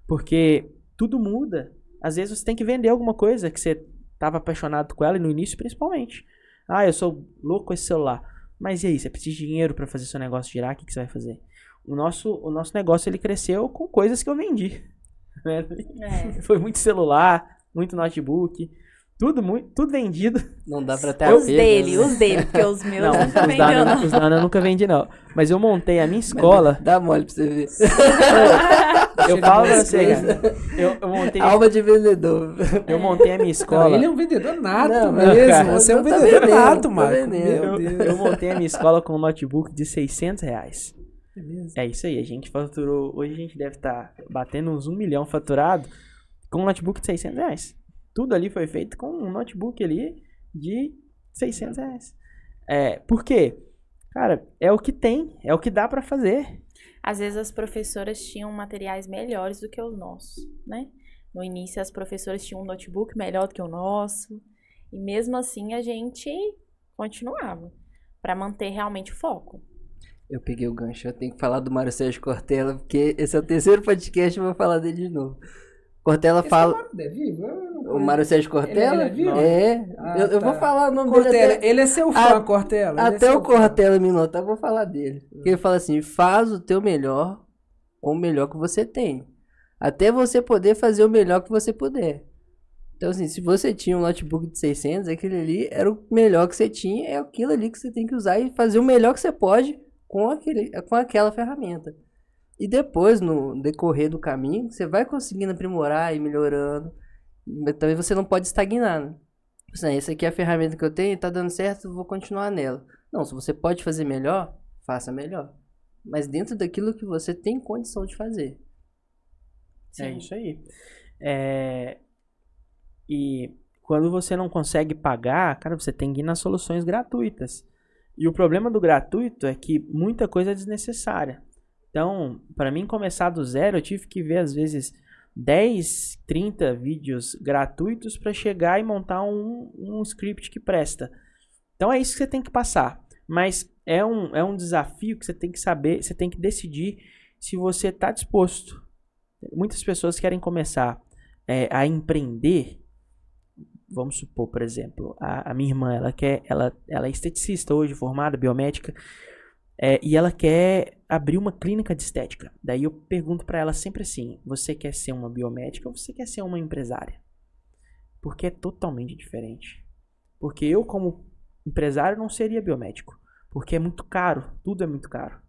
Porque tudo muda. Às vezes você tem que vender alguma coisa que você estava apaixonado com ela, e no início principalmente. Eu sou louco com esse celular. Mas e aí, você precisa de dinheiro para fazer seu negócio girar, o que você vai fazer? O nosso negócio, ele cresceu com coisas que eu vendi. Né? Foi muito celular, muito notebook, tudo vendido. Não dá pra ter Os dele, porque os meus não, nunca vendeu, não. Os Dana eu nunca vendi, não. Mas eu montei a minha escola. Dá mole pra você ver. Eu falo pra você, cara. Eu montei. Alma de vendedor. Eu montei a minha escola. Não, ele é um vendedor nato Não, mesmo. cara, Você é um eu tô vendedor vendendo, nato, tô Marco. vendendo. Meu Deus. Eu montei a minha escola com um notebook de R$600. É mesmo? É isso aí, a gente faturou. Hoje a gente deve estar batendo uns 1 milhão faturado com um notebook de R$600. Tudo ali foi feito com um notebook ali de R$600. Por quê? Cara, é o que tem, é o que dá pra fazer. Às vezes as professoras tinham materiais melhores do que os nossos, né? No início as professoras tinham um notebook melhor do que o nosso. E mesmo assim a gente continuava para manter realmente o foco. Eu peguei o gancho, eu tenho que falar do Mário Sérgio Cortella, porque esse é o terceiro podcast e eu vou falar dele de novo. Cortella fala... É vivo? O Mário Sérgio Cortella? Ele é vivo? Eu vou falar o nome Cortella, dele até... ele é seu fã, Cortella. ele é Até seu o Cortella me notar, eu vou falar dele. Porque ele fala assim, faz o teu melhor com o melhor que você tem. Até você poder fazer o melhor que você puder. Então assim, se você tinha um notebook de 600, aquele ali era o melhor que você tinha, é aquilo ali que você tem que usar e fazer o melhor que você pode com aquela ferramenta. E depois, no decorrer do caminho, você vai conseguindo aprimorar e melhorando. Mas também você não pode estagnar, né? Assim, essa aqui é a ferramenta que eu tenho, tá dando certo, vou continuar nela. Não, se você pode fazer melhor, faça melhor. Mas dentro daquilo que você tem condição de fazer. É isso aí. E quando você não consegue pagar, cara, você tem que ir nas soluções gratuitas. E o problema do gratuito é que muita coisa é desnecessária. Então, para mim começar do zero, eu tive que ver às vezes 10, 30 vídeos gratuitos para chegar e montar um script que presta. Então é isso que você tem que passar. Mas é um desafio que você tem que saber, você tem que decidir se você está disposto. Muitas pessoas querem começar a empreender. Vamos supor, por exemplo, a minha irmã, ela é esteticista hoje, formada, biomédica, e ela quer abrir uma clínica de estética. Daí eu pergunto pra ela sempre assim, você quer ser uma biomédica ou você quer ser uma empresária? Porque é totalmente diferente. Porque eu, como empresário, não seria biomédico, porque é muito caro, tudo é muito caro.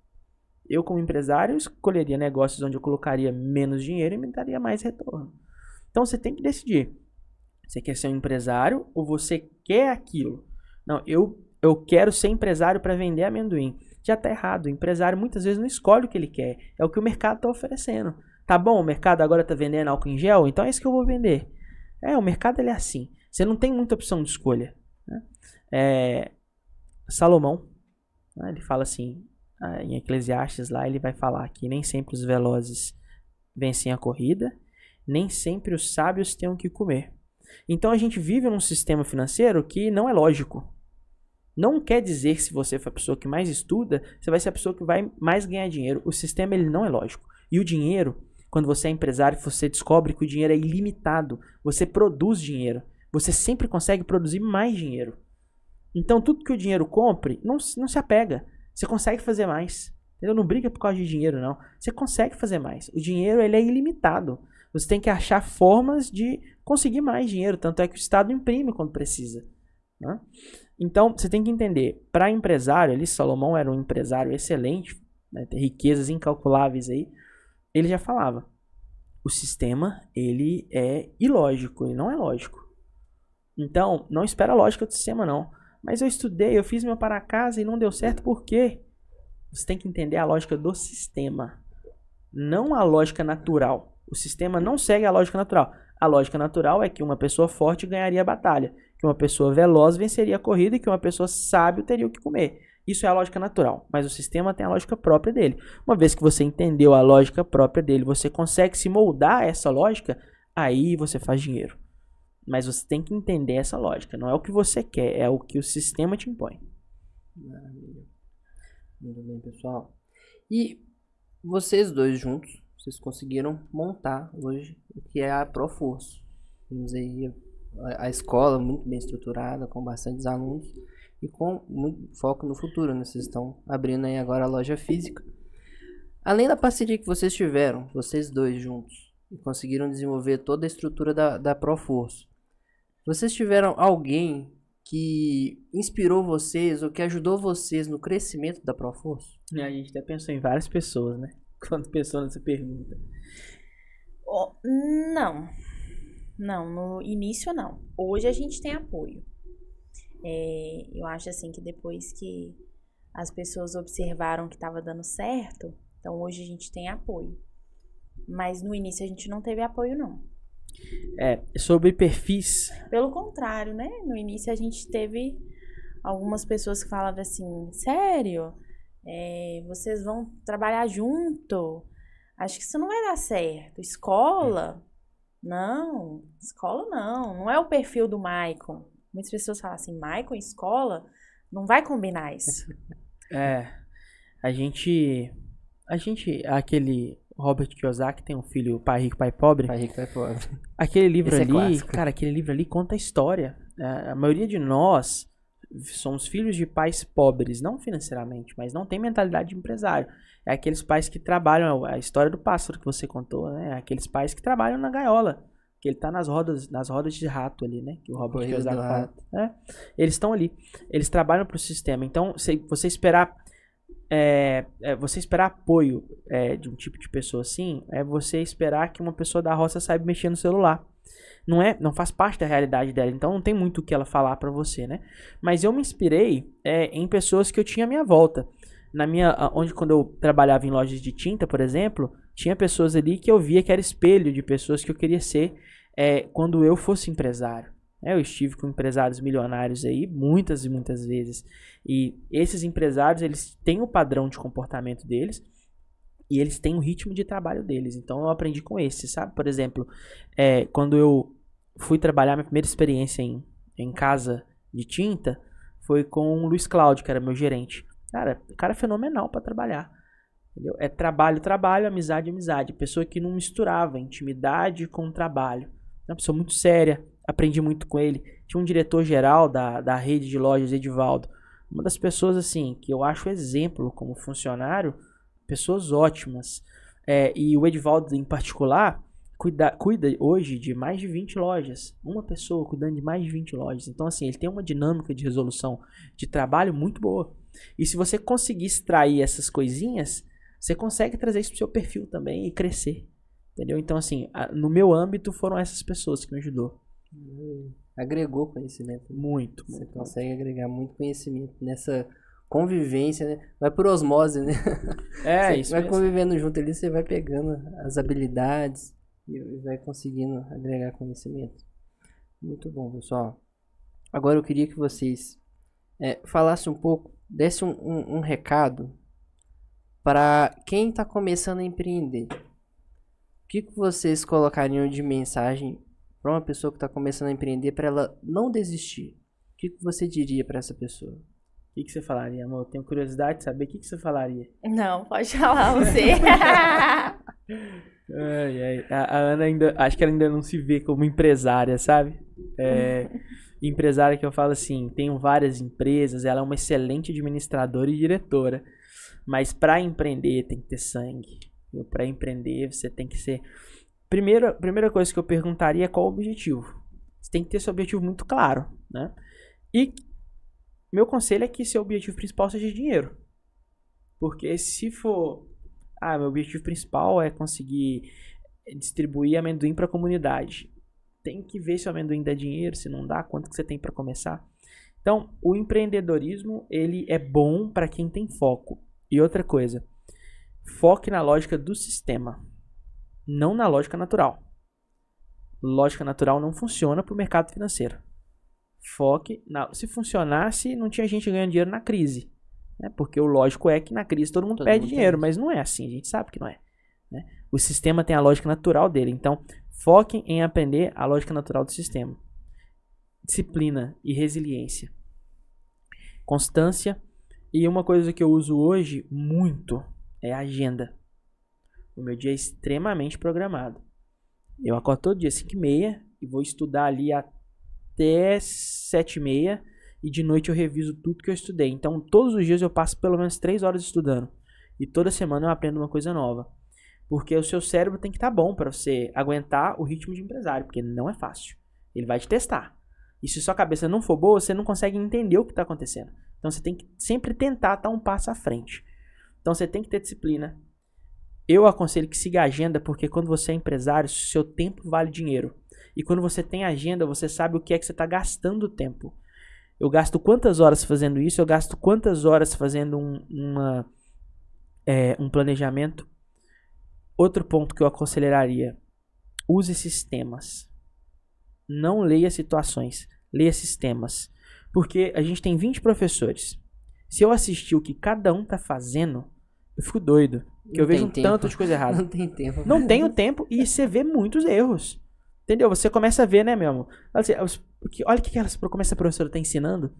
Eu, como empresário, escolheria negócios onde eu colocaria menos dinheiro e me daria mais retorno. Então você tem que decidir. Você quer ser um empresário ou você quer aquilo? Não, eu quero ser empresário para vender amendoim. Já tá errado. O empresário muitas vezes não escolhe o que ele quer. É o que o mercado tá oferecendo. Tá bom, o mercado agora tá vendendo álcool em gel, então é isso que eu vou vender. O mercado ele é assim. Você não tem muita opção de escolha. Né? Salomão, né, ele fala assim, em Eclesiastes lá, ele vai falar que nem sempre os velozes vencem a corrida, nem sempre os sábios têm o que comer. Então a gente vive num sistema financeiro que não é lógico. Não quer dizer que se você for a pessoa que mais estuda, você vai ser a pessoa que vai mais ganhar dinheiro. O sistema ele não é lógico. E o dinheiro, quando você é empresário, você descobre que o dinheiro é ilimitado. Você produz dinheiro. Você sempre consegue produzir mais dinheiro. Então tudo que o dinheiro compre, não se apega. Você consegue fazer mais. Entendeu? Não briga por causa de dinheiro, não. Você consegue fazer mais. O dinheiro ele é ilimitado. Você tem que achar formas de conseguir mais dinheiro. Tanto é que o Estado imprime quando precisa. Né? Então, você tem que entender. Para empresário, ali, Salomão era um empresário excelente, né, tem riquezas incalculáveis aí. Ele já falava. O sistema, ele é ilógico. Ele não é lógico. Então, não espera a lógica do sistema, não. Mas eu estudei, eu fiz meu para casa e não deu certo. Por quê? Você tem que entender a lógica do sistema. Não a lógica natural. O sistema não segue a lógica natural. A lógica natural é que uma pessoa forte ganharia a batalha, que uma pessoa veloz venceria a corrida e que uma pessoa sábia teria o que comer. Isso é a lógica natural, mas o sistema tem a lógica própria dele. Uma vez que você entendeu a lógica própria dele, você consegue se moldar a essa lógica, aí você faz dinheiro. Mas você tem que entender essa lógica. Não é o que você quer, é o que o sistema te impõe. Maravilha. Muito bem, pessoal. E vocês dois juntos, vocês conseguiram montar hoje o que é a Proforço. Temos aí a escola muito bem estruturada, com bastantes alunos e com muito foco no futuro, né? Vocês estão abrindo aí agora a loja física. Além da parceria que vocês tiveram, vocês dois juntos, e conseguiram desenvolver toda a estrutura da Proforço, vocês tiveram alguém que inspirou vocês ou que ajudou vocês no crescimento da Proforço? A gente até pensou em várias pessoas, né? Quando pensou nessa pergunta. Não. Não, no início não. Hoje a gente tem apoio. Eu acho assim que depois que as pessoas observaram que estava dando certo, então hoje a gente tem apoio. Mas no início a gente não teve apoio, não. Sobre perfis. Pelo contrário, né? No início a gente teve algumas pessoas que falavam assim, sério? Vocês vão trabalhar junto? Acho que isso não vai dar certo. Escola? Não, escola não é o perfil do Maicon. Muitas pessoas falam assim, Maicon, escola, não vai combinar isso. Aquele Robert Kiyosaki tem um filho, Pai Rico, Pai Pobre. Pai rico, pai pobre. Aquele livro Esse é ali, clássico. cara, aquele livro ali conta a história. A maioria de nós somos filhos de pais pobres, não financeiramente, mas não tem mentalidade de empresário. É aqueles pais que trabalham, a história do pássaro que você contou, né? Aqueles pais que trabalham na gaiola, que ele tá nas rodas de rato ali, né? Que o Robert Corrida Kiyosaki do fala. rato. Eles estão ali, eles trabalham pro sistema. Então, você esperar apoio de um tipo de pessoa assim, é você esperar que uma pessoa da roça saiba mexer no celular. Não faz parte da realidade dela, então não tem muito o que ela falar pra você, né? Mas eu me inspirei em pessoas que eu tinha à minha volta. Quando eu trabalhava em lojas de tinta, por exemplo, tinha pessoas ali que eu via que era espelho de pessoas que eu queria ser quando eu fosse empresário. Eu estive com empresários milionários aí muitas e muitas vezes. E esses empresários, eles têm o padrão de comportamento deles e eles têm o ritmo de trabalho deles. Então eu aprendi com esses, sabe? Por exemplo, quando eu fui trabalhar, minha primeira experiência em casa de tinta foi com o Luiz Cláudio, que era meu gerente. Cara, o cara é fenomenal para trabalhar. Entendeu? Trabalho, amizade, amizade. Pessoa que não misturava intimidade com trabalho. Uma pessoa muito séria. Aprendi muito com ele. Tinha um diretor-geral da rede de lojas, Edivaldo. Uma das pessoas, assim, que eu acho exemplo como funcionário. Pessoas ótimas. E o Edivaldo, em particular, cuida hoje de mais de 20 lojas. Uma pessoa cuidando de mais de 20 lojas. Então, assim, ele tem uma dinâmica de resolução de trabalho muito boa. E se você conseguir extrair essas coisinhas, você consegue trazer isso pro seu perfil também e crescer. Entendeu? Então, assim, no meu âmbito foram essas pessoas que me ajudou. Agregou conhecimento. Muito. Você consegue agregar muito conhecimento nessa convivência, né? Vai por osmose, né? Você Isso vai mesmo. convivendo junto ali, você vai pegando as habilidades e vai conseguindo agregar conhecimento. Muito bom, pessoal. Agora eu queria que vocês falassem um pouco, desse um recado para quem está começando a empreender. O que vocês colocariam de mensagem para uma pessoa que está começando a empreender, para ela não desistir? O que você diria para essa pessoa? O que você falaria, amor? Eu tenho curiosidade de saber o que você falaria. Não, pode falar você. A Ana acho que ela ainda não se vê como empresária, sabe? Empresária que eu falo assim, tenho várias empresas, ela é uma excelente administradora e diretora. Mas para empreender tem que ter sangue. Para empreender você tem que ser... Primeira coisa que eu perguntaria é qual o objetivo. Você tem que ter seu objetivo muito claro, né? E meu conselho é que seu objetivo principal seja dinheiro. Porque se for... meu objetivo principal é conseguir distribuir amendoim para a comunidade. Tem que ver se o amendoim dá dinheiro, se não dá, quanto que você tem para começar. Então, o empreendedorismo, ele é bom para quem tem foco. E outra coisa, foque na lógica do sistema, não na lógica natural. Lógica natural não funciona para o mercado financeiro. Se funcionasse, não tinha gente ganhando dinheiro na crise. Né? Porque o lógico é que na crise todo mundo perde dinheiro, mas não é assim, a gente sabe que não é. Né? O sistema tem a lógica natural dele, então foquem em aprender a lógica natural do sistema. disciplina e resiliência. Constância. E uma coisa que eu uso hoje muito é a agenda. O meu dia é extremamente programado. Eu acordo todo dia 5h30 e vou estudar ali até 7h30 e de noite eu reviso tudo que eu estudei. Então todos os dias eu passo pelo menos 3 horas estudando. E toda semana eu aprendo uma coisa nova. Porque o seu cérebro tem que estar bom para você aguentar o ritmo de empresário, porque não é fácil. Ele vai te testar. E se sua cabeça não for boa, você não consegue entender o que está acontecendo. Então você tem que sempre tentar estar um passo à frente. Então você tem que ter disciplina. Eu aconselho que siga a agenda, porque quando você é empresário, seu tempo vale dinheiro. E quando você tem agenda, você sabe o que é que você está gastando tempo. Eu gasto quantas horas fazendo isso, eu gasto quantas horas fazendo um planejamento. Outro ponto que eu aconselharia, use sistemas. Não leia situações, leia sistemas. Porque a gente tem 20 professores. Se eu assistir o que cada um tá fazendo, eu fico doido. Porque eu vejo um tanto de coisa errada. Não tem tempo. Não tenho tempo e você vê muitos erros. Entendeu? Você começa a ver, né, meu amor? Olha o que essa professora tá ensinando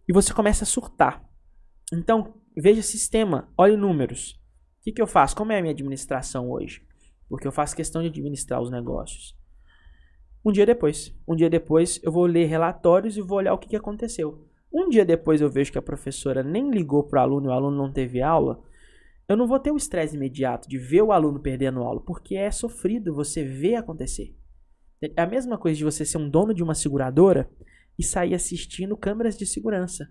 e você começa a surtar. Então, veja sistema, olhe números. O que eu faço? Como é a minha administração hoje? Porque eu faço questão de administrar os negócios. Um dia depois eu vou ler relatórios e vou olhar o que aconteceu. Um dia depois eu vejo que a professora nem ligou para o aluno e o aluno não teve aula. Eu não vou ter o estresse imediato de ver o aluno perdendo aula, porque é sofrido você ver acontecer. É a mesma coisa de você ser um dono de uma seguradora e sair assistindo câmeras de segurança.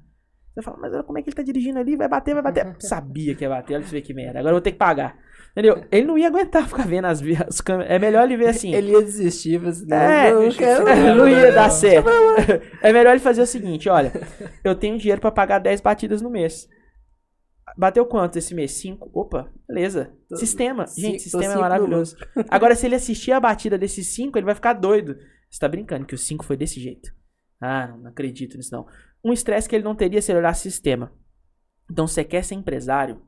Você fala, mas como é que ele tá dirigindo ali? Vai bater. Sabia que ia bater, olha pra você ver que merda. Agora eu vou ter que pagar. Entendeu? Ele não ia aguentar ficar vendo as câmeras. É melhor ele ver assim. Ele ia desistir. Mas não ia dar certo. É melhor ele fazer o seguinte, olha. Eu tenho dinheiro pra pagar 10 batidas no mês. Bateu quanto esse mês? 5. Opa, beleza. Sistema. Gente, sistema é maravilhoso. Agora, se ele assistir a batida desses 5, ele vai ficar doido. Você tá brincando que o 5 foi desse jeito. Ah, não acredito nisso não. Um estresse que ele não teria se ele olhasse sistema. Então, se você quer ser empresário,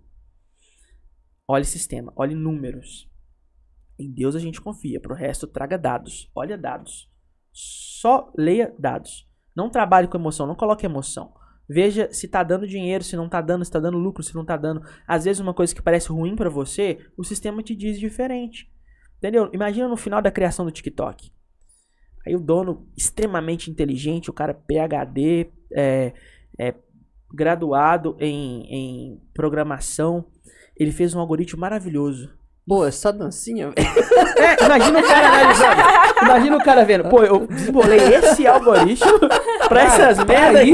olhe sistema, olhe números. Em Deus a gente confia. Pro resto, traga dados. Olha dados. Só leia dados. Não trabalhe com emoção, não coloque emoção. Veja se tá dando dinheiro, se não tá dando, se tá dando lucro, se não tá dando. Às vezes uma coisa que parece ruim pra você, o sistema te diz diferente. Entendeu? Imagina no final da criação do TikTok. Aí o dono, extremamente inteligente, o cara PhD, graduado em programação, ele fez um algoritmo maravilhoso. Pô, é só dancinha, velho. Imagina o cara analisando. Imagina o cara vendo. Pô, eu desembolei esse algoritmo pra essas merdas aqui.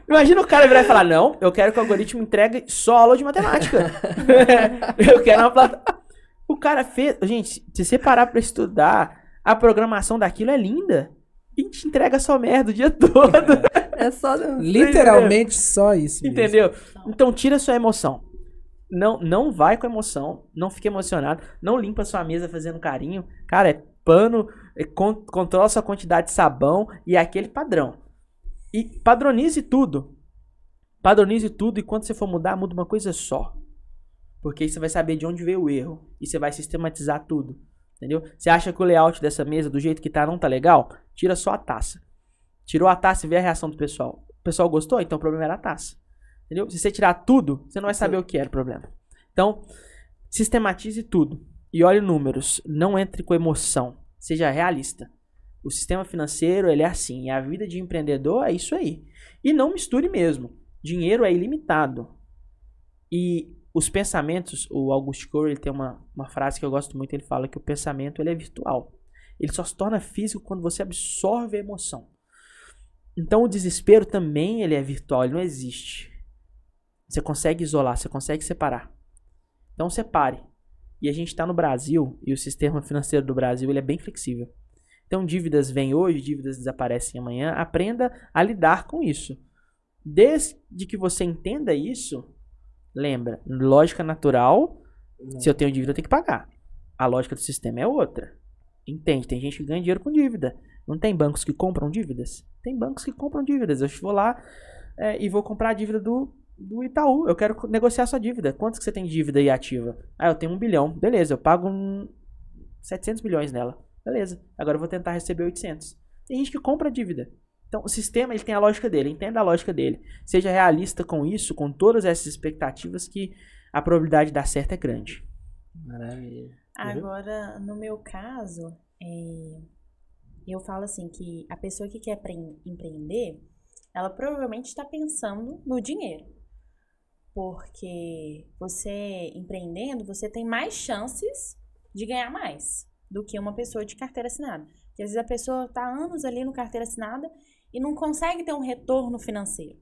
Imagina o cara virar e falar, não, eu quero que o algoritmo entregue só aula de matemática. Eu quero uma plataforma. O cara fez... Gente, se você parar pra estudar, a programação daquilo é linda. E te entrega só merda o dia todo. É só dancinha. Literalmente só isso mesmo. Entendeu? Então tira sua emoção. Não vai com emoção, não fique emocionado, não limpa sua mesa fazendo carinho. Cara, é pano, controla sua quantidade de sabão e é aquele padrão. E padronize tudo. Padronize tudo e quando você for mudar, muda uma coisa só. Porque aí você vai saber de onde veio o erro e você vai sistematizar tudo. Entendeu? Você acha que o layout dessa mesa, do jeito que tá, não tá legal? Tira só a taça. Tirou a taça e vê a reação do pessoal. O pessoal gostou? Então o problema era a taça. Entendeu? Se você tirar tudo, você não vai saber o que era o problema. Então, sistematize tudo. E olhe números. Não entre com emoção. Seja realista. O sistema financeiro, ele é assim. E a vida de empreendedor é isso aí. E não misture mesmo. Dinheiro é ilimitado. E os pensamentos, o Augusto Corey, ele tem uma frase que eu gosto muito. Ele fala que o pensamento ele é virtual. Ele só se torna físico quando você absorve a emoção. Então, o desespero também ele é virtual. Ele não existe. Você consegue isolar, você consegue separar. Então separe. E a gente está no Brasil, e o sistema financeiro do Brasil ele é bem flexível. Então dívidas vêm hoje, dívidas desaparecem amanhã. Aprenda a lidar com isso. Desde que você entenda isso, lembra, lógica natural, se eu tenho dívida eu tenho que pagar. A lógica do sistema é outra. Entende? Tem gente que ganha dinheiro com dívida. Não tem bancos que compram dívidas? Tem bancos que compram dívidas. Eu vou lá e vou comprar a dívida do Itaú, eu quero negociar sua dívida. Quanto que você tem de dívida aí ativa? Ah, eu tenho 1 bilhão. Beleza, eu pago 700 milhões nela. Beleza, agora eu vou tentar receber 800. Tem gente que compra dívida. Então, o sistema ele tem a lógica dele, entenda a lógica dele. Seja realista com isso, com todas essas expectativas, que a probabilidade de dar certo é grande. Maravilha. Agora, no meu caso, eu falo assim que a pessoa que quer empreender, ela provavelmente está pensando no dinheiro. Porque você empreendendo, você tem mais chances de ganhar mais do que uma pessoa de carteira assinada. Porque às vezes a pessoa está anos ali no carteira assinada e não consegue ter um retorno financeiro.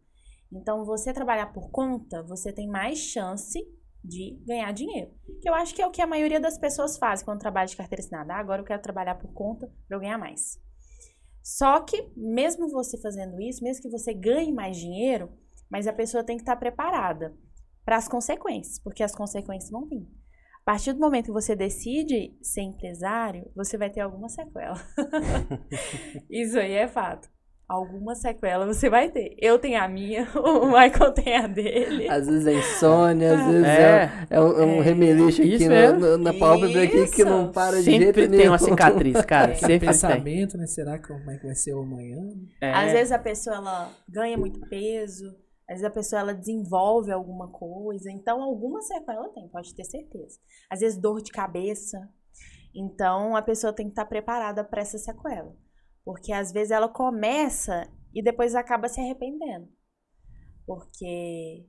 Então, você trabalhar por conta, você tem mais chance de ganhar dinheiro. Que eu acho que é o que a maioria das pessoas faz quando trabalha de carteira assinada. Agora eu quero trabalhar por conta para eu ganhar mais. Só que, mesmo você fazendo isso, mesmo que você ganhe mais dinheiro, mas a pessoa tem que estar preparada para as consequências, porque as consequências vão vir. A partir do momento que você decide ser empresário, você vai ter alguma sequela. Isso aí é fato. Alguma sequela você vai ter. Eu tenho a minha, o Michael tem a dele. Às vezes é insônia, às vezes é um remeleixo aqui na pálpebra aqui que não para de jeito Sempre nenhum. tem uma cicatriz, cara. Sempre tem. Pensamento, né? Será que como é que vai ser o amanhã? Às vezes a pessoa ela ganha muito peso, às vezes a pessoa ela desenvolve alguma coisa. Então, alguma sequela tem, pode ter certeza. Às vezes dor de cabeça. Então, a pessoa tem que estar preparada para essa sequela. Porque às vezes ela começa e depois acaba se arrependendo. Porque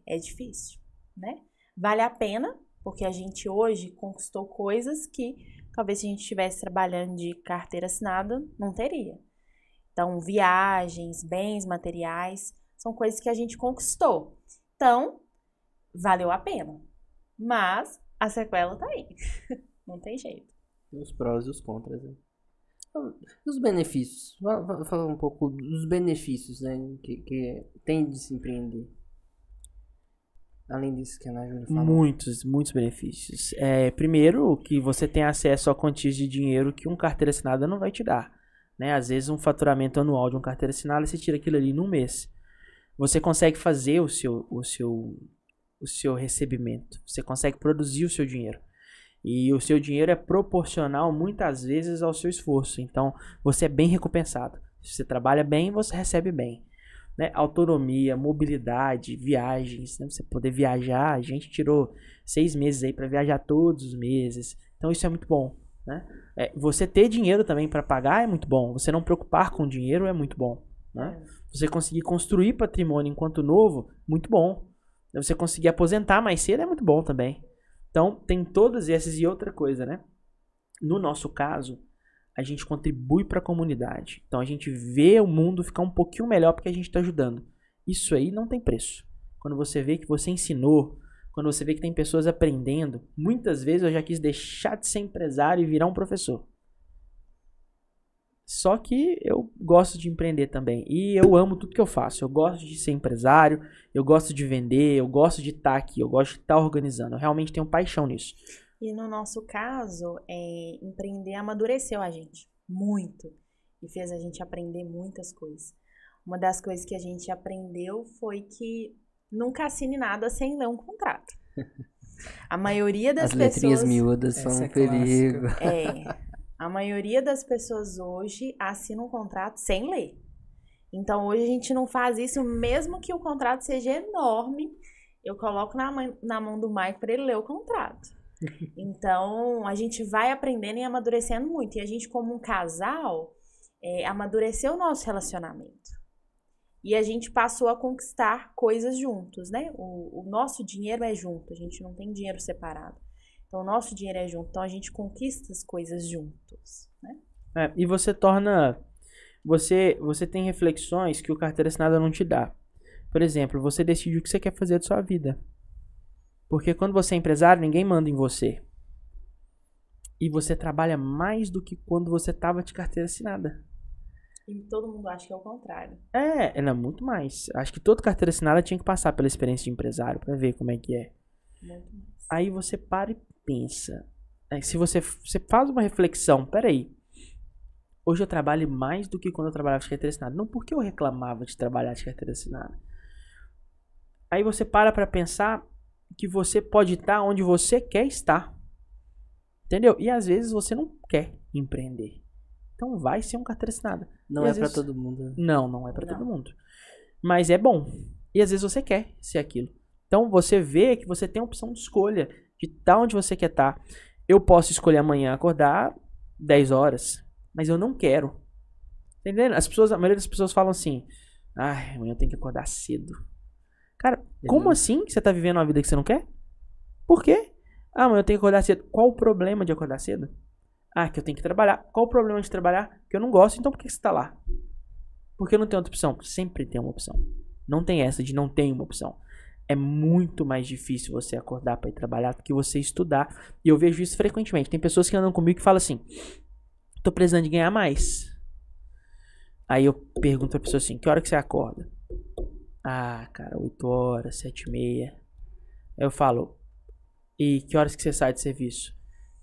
é difícil, né? Vale a pena, porque a gente hoje conquistou coisas que talvez se a gente estivesse trabalhando de carteira assinada, não teria. Então, viagens, bens materiais, são coisas que a gente conquistou. Então, valeu a pena. Mas a sequela tá aí. Não tem jeito. Os prós e os contras, né? Os benefícios. Vou falar um pouco dos benefícios, né, que tem de se empreender. Além disso que a Ana Júlia falou. Muitos benefícios. Primeiro, que você tem acesso a quantias de dinheiro que um carteira assinada não vai te dar. Né? Às vezes, um faturamento anual de um carteira assinada, você tira aquilo ali num mês. Você consegue fazer o seu recebimento. Você consegue produzir o seu dinheiro. E o seu dinheiro é proporcional, muitas vezes, ao seu esforço. Então, você é bem recompensado. Se você trabalha bem, você recebe bem. Né? Autonomia, mobilidade, viagens. Né? Você poder viajar. A gente tirou 6 meses aí para viajar todos os meses. Então, isso é muito bom. Né? Você ter dinheiro também para pagar é muito bom. Você não preocupar com dinheiro é muito bom. Né? Você conseguir construir patrimônio enquanto novo, muito bom. Você conseguir aposentar mais cedo é muito bom também. Então, tem todas essas e outra coisa, né? No nosso caso, a gente contribui para a comunidade. Então, a gente vê o mundo ficar um pouquinho melhor porque a gente está ajudando. Isso aí não tem preço. Quando você vê que você ensinou, quando você vê que tem pessoas aprendendo, muitas vezes eu já quis deixar de ser empresário e virar um professor. Só que eu gosto de empreender também. E eu amo tudo que eu faço. Eu gosto de ser empresário, eu gosto de vender, eu gosto de estar aqui, eu gosto de estar organizando. Eu realmente tenho paixão nisso. E no nosso caso, empreender amadureceu a gente muito. E fez a gente aprender muitas coisas. Uma das coisas que a gente aprendeu foi que nunca assine nada sem ler um contrato. A maioria das pessoas... As letrinhas miúdas são um perigo. A maioria das pessoas hoje assinam um contrato sem ler. Então, hoje a gente não faz isso, mesmo que o contrato seja enorme. Eu coloco na mão do Mike para ele ler o contrato. Então, a gente vai aprendendo e amadurecendo muito. E a gente, como um casal, amadureceu o nosso relacionamento. E a gente passou a conquistar coisas juntos, né? O nosso dinheiro é junto, a gente não tem dinheiro separado. Então, o nosso dinheiro é junto. Então, a gente conquista as coisas juntos, né? E você torna... Você tem reflexões que o carteira assinada não te dá. Por exemplo, você decide o que você quer fazer da sua vida. Porque quando você é empresário, ninguém manda em você. E você trabalha mais do que quando você estava de carteira assinada. E todo mundo acha que é o contrário. Não, muito mais. Acho que todo carteira assinada tinha que passar pela experiência de empresário para ver como é que é. Muito mais. Aí você para e pensa. Se você faz uma reflexão, peraí. Hoje eu trabalho mais do que quando eu trabalhava de carteira assinada. Não porque eu reclamava de trabalhar de carteira assinada. Aí você para pensar que você pode estar onde você quer estar. Entendeu? E às vezes você não quer empreender. Então vai ser um carteira assinada. Não E é às pra vezes- todo mundo. Não é pra Não. todo mundo. Mas é bom. E às vezes você quer ser aquilo. Então você vê que você tem a opção de escolha de estar onde você quer estar. Eu posso escolher amanhã acordar 10 horas, mas eu não quero. Tá entendendo? A maioria das pessoas falam assim: ai, amanhã eu tenho que acordar cedo. Cara, como assim que você tá vivendo uma vida que você não quer? Por quê? Ah, amanhã eu tenho que acordar cedo. Qual o problema de acordar cedo? Ah, que eu tenho que trabalhar. Qual o problema de trabalhar? Que eu não gosto, então por que você tá lá? Porque eu não tenho outra opção. Sempre tem uma opção. Não tem essa de não ter uma opção. É muito mais difícil você acordar pra ir trabalhar do que você estudar. E eu vejo isso frequentemente. Tem pessoas que andam comigo que falam assim: tô precisando de ganhar mais. Aí eu pergunto pra pessoa assim: que hora que você acorda? Ah, cara, 8 horas, 7h30. Aí eu falo: e que horas que você sai de serviço?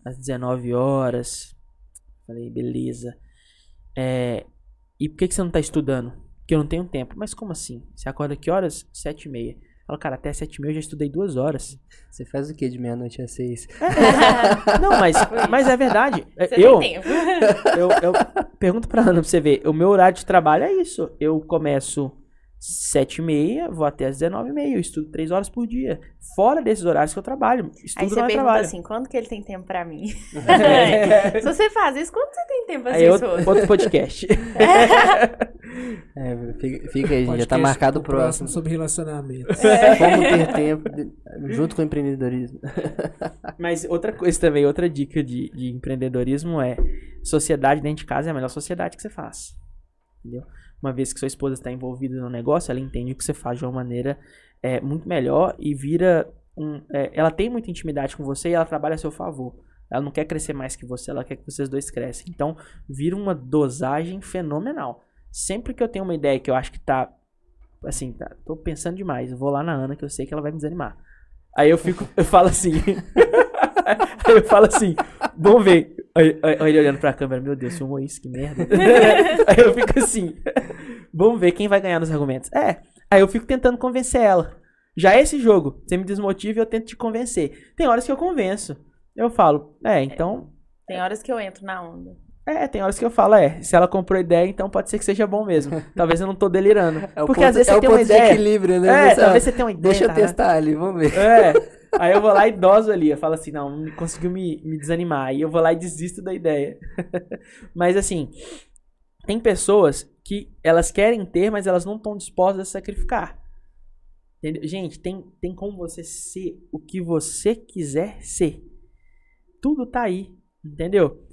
Às 19 horas. Falei: beleza. E por que você não tá estudando? Porque eu não tenho tempo. Mas como assim? Você acorda que horas? 7h30. Fala: cara, até 7h30 eu já estudei 2 horas. Você faz o que de meia-noite às 6? Não, mas é verdade. Você Eu tem tempo. pergunto pra Ana pra você ver. O meu horário de trabalho é isso. Eu começo 7h30, vou até às 19h30. Eu estudo 3 horas por dia. Fora desses horários que eu trabalho. Aí Estudo você não é pergunta trabalho. assim, quando que ele tem tempo pra mim? Se você faz isso, quando você tem tempo assim, Aí Souza? outro podcast. Fica aí, gente. Já tá Podcast marcado o o próximo. sobre relacionamento. Como ter tempo junto com o empreendedorismo. Mas outra coisa também, outra dica de empreendedorismo é: sociedade dentro de casa é a melhor sociedade que você faz. Entendeu? Uma vez que sua esposa está envolvida no negócio, ela entende o que você faz de uma maneira muito melhor e vira ela tem muita intimidade com você e ela trabalha a seu favor. Ela não quer crescer mais que você, ela quer que vocês dois crescem. Então, vira uma dosagem fenomenal. Sempre que eu tenho uma ideia que eu acho que tá, assim, tô pensando demais, eu vou lá na Ana, que eu sei que ela vai me desanimar. Aí eu falo assim, vamos ver. Aí ele olhando pra câmera: meu Deus, filmou isso, que merda. Aí eu fico assim, vamos ver quem vai ganhar nos argumentos. Aí eu fico tentando convencer ela. Já é esse jogo, você me desmotiva e eu tento te convencer. Tem horas que eu convenço. Eu falo: então... Tem horas que eu entro na onda. Tem horas que eu falo: se ela comprou ideia, então pode ser que seja bom mesmo. Talvez eu não tô delirando. Porque às vezes você tem uma ideia. De equilíbrio, né? Talvez você tenha uma ideia. Deixa eu testar ali, vamos ver. Aí eu vou lá e doso ali. Eu falo assim: não conseguiu me desanimar. Aí eu vou lá e desisto da ideia. Mas assim, tem pessoas que elas querem ter, mas elas não estão dispostas a sacrificar. Entendeu? Gente, tem como você ser o que você quiser ser. Tudo tá aí, entendeu?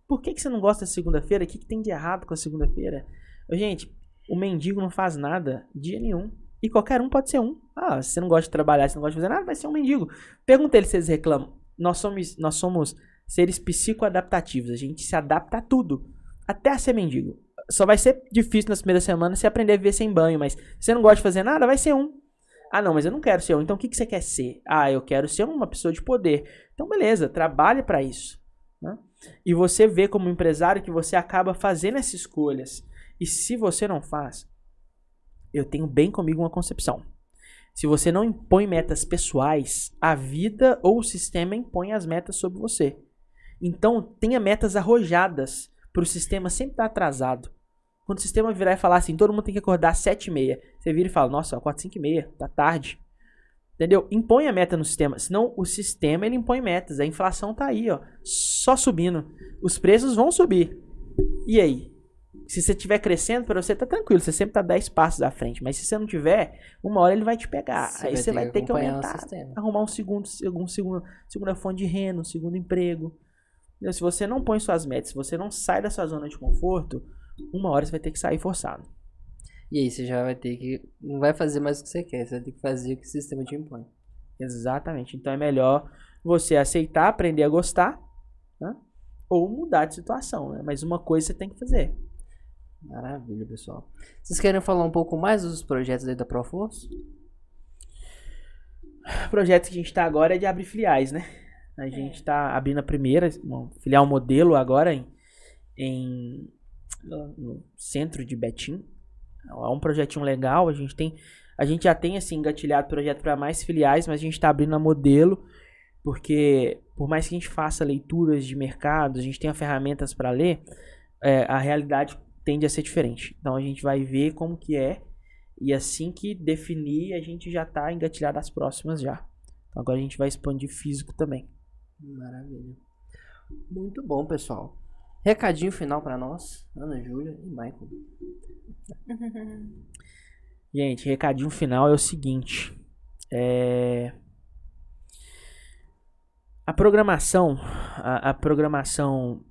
Por que você não gosta da segunda-feira? O que tem de errado com a segunda-feira? Gente, o mendigo não faz nada dia nenhum. E qualquer um pode ser um. Se você não gosta de trabalhar, se não gosta de fazer nada, vai ser um mendigo. Pergunta eles se eles reclamam. Nós somos seres psicoadaptativos. A gente se adapta a tudo. Até a ser mendigo. Só vai ser difícil nas primeiras semanas você aprender a viver sem banho. Mas se você não gosta de fazer nada, vai ser um. Não, mas eu não quero ser um. Então o que você quer ser? Eu quero ser uma pessoa de poder. Então beleza, trabalhe para isso. Né? E você vê como empresário que você acaba fazendo essas escolhas. E se você não faz, eu tenho bem comigo uma concepção. Se você não impõe metas pessoais, a vida ou o sistema impõe as metas sobre você. Então tenha metas arrojadas para o sistema sempre estar atrasado. Quando o sistema virar e falar assim: todo mundo tem que acordar às 7h30, você vira e fala: nossa, eu acordo 5h30, tá tarde. Entendeu? Impõe a meta no sistema. Senão o sistema ele impõe metas. A inflação tá aí, ó, só subindo. Os preços vão subir. E aí? Se você estiver crescendo, para você tá tranquilo. Você sempre tá 10 passos à frente. Mas se você não tiver, uma hora ele vai te pegar. Aí você vai ter que aumentar. Arrumar segunda fonte de renda, um segundo emprego. Entendeu? Se você não põe suas metas, se você não sai da sua zona de conforto, uma hora você vai ter que sair forçado. E aí você já vai ter que... Não vai fazer mais o que você quer. Você vai ter que fazer o que o sistema te impõe. Exatamente. Então é melhor você aceitar, aprender a gostar, né? Ou mudar de situação, né? Mas uma coisa você tem que fazer. Maravilha, pessoal. Vocês querem falar um pouco mais dos projetos aí da Proforce? O projeto que a gente está agora é de abrir filiais, né? A gente está abrindo a primeira, filial modelo agora no centro de Betim. É um projetinho legal. A gente já tem assim engatilhado projeto para mais filiais, mas a gente está abrindo a modelo porque por mais que a gente faça leituras de mercado, a gente tenha ferramentas para ler, a realidade tende a ser diferente. Então a gente vai ver como que é, e assim que definir, a gente já tá engatilhado as próximas já. Então agora a gente vai expandir físico também. Maravilha. Muito bom, pessoal. Recadinho final pra nós, Ana Júlia e Michael. Gente, recadinho final é o seguinte. A programação, a programação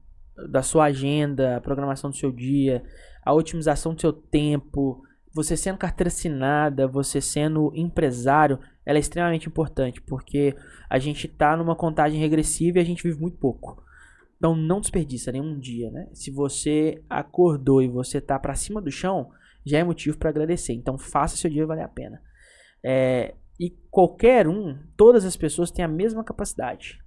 da sua agenda, a programação do seu dia, a otimização do seu tempo, você sendo carteira assinada, você sendo empresário, ela é extremamente importante, porque a gente tá numa contagem regressiva e a gente vive muito pouco. Então não desperdiça nenhum dia, né? Se você acordou e você tá pra cima do chão, já é motivo para agradecer. Então faça seu dia valer a pena. E qualquer um, todas as pessoas têm a mesma capacidade.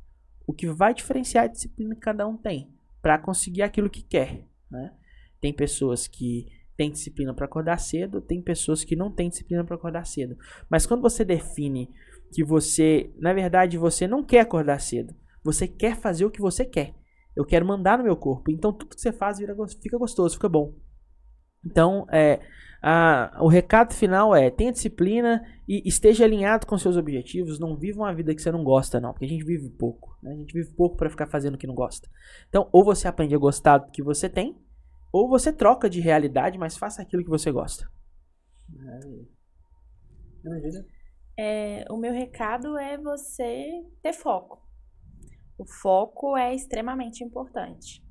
O que vai diferenciar é a disciplina que cada um tem para conseguir aquilo que quer, né? Tem pessoas que têm disciplina para acordar cedo, tem pessoas que não têm disciplina para acordar cedo. Mas quando você define que você, na verdade, você não quer acordar cedo, você quer fazer o que você quer. Eu quero mandar no meu corpo. Então tudo que você faz fica gostoso, fica bom. Então, o recado final é: tenha disciplina e esteja alinhado com seus objetivos. Não viva uma vida que você não gosta, não. Porque a gente vive pouco, né? A gente vive pouco para ficar fazendo o que não gosta. Então, ou você aprende a gostar do que você tem, ou você troca de realidade, mas faça aquilo que você gosta. O meu recado é você ter foco. O foco é extremamente importante.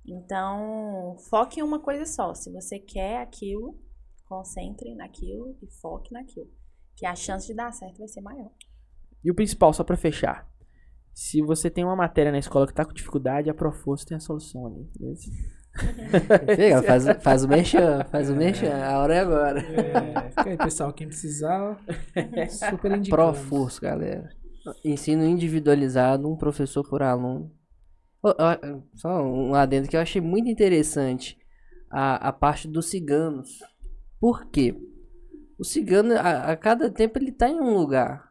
Então, foque em uma coisa só. Se você quer aquilo, concentre naquilo e foque naquilo. Que a chance de dar certo vai ser maior. E o principal, só pra fechar. Se você tem uma matéria na escola que tá com dificuldade, a Proforço tem a solução ali, beleza? Faz o merchan, a hora é agora. Fica aí, pessoal, quem precisar, super indicamos. Proforço, galera. Ensino individualizado, um professor por aluno. Só um adendo que eu achei muito interessante, a parte dos ciganos. Por quê? O cigano, a cada tempo, ele tá em um lugar.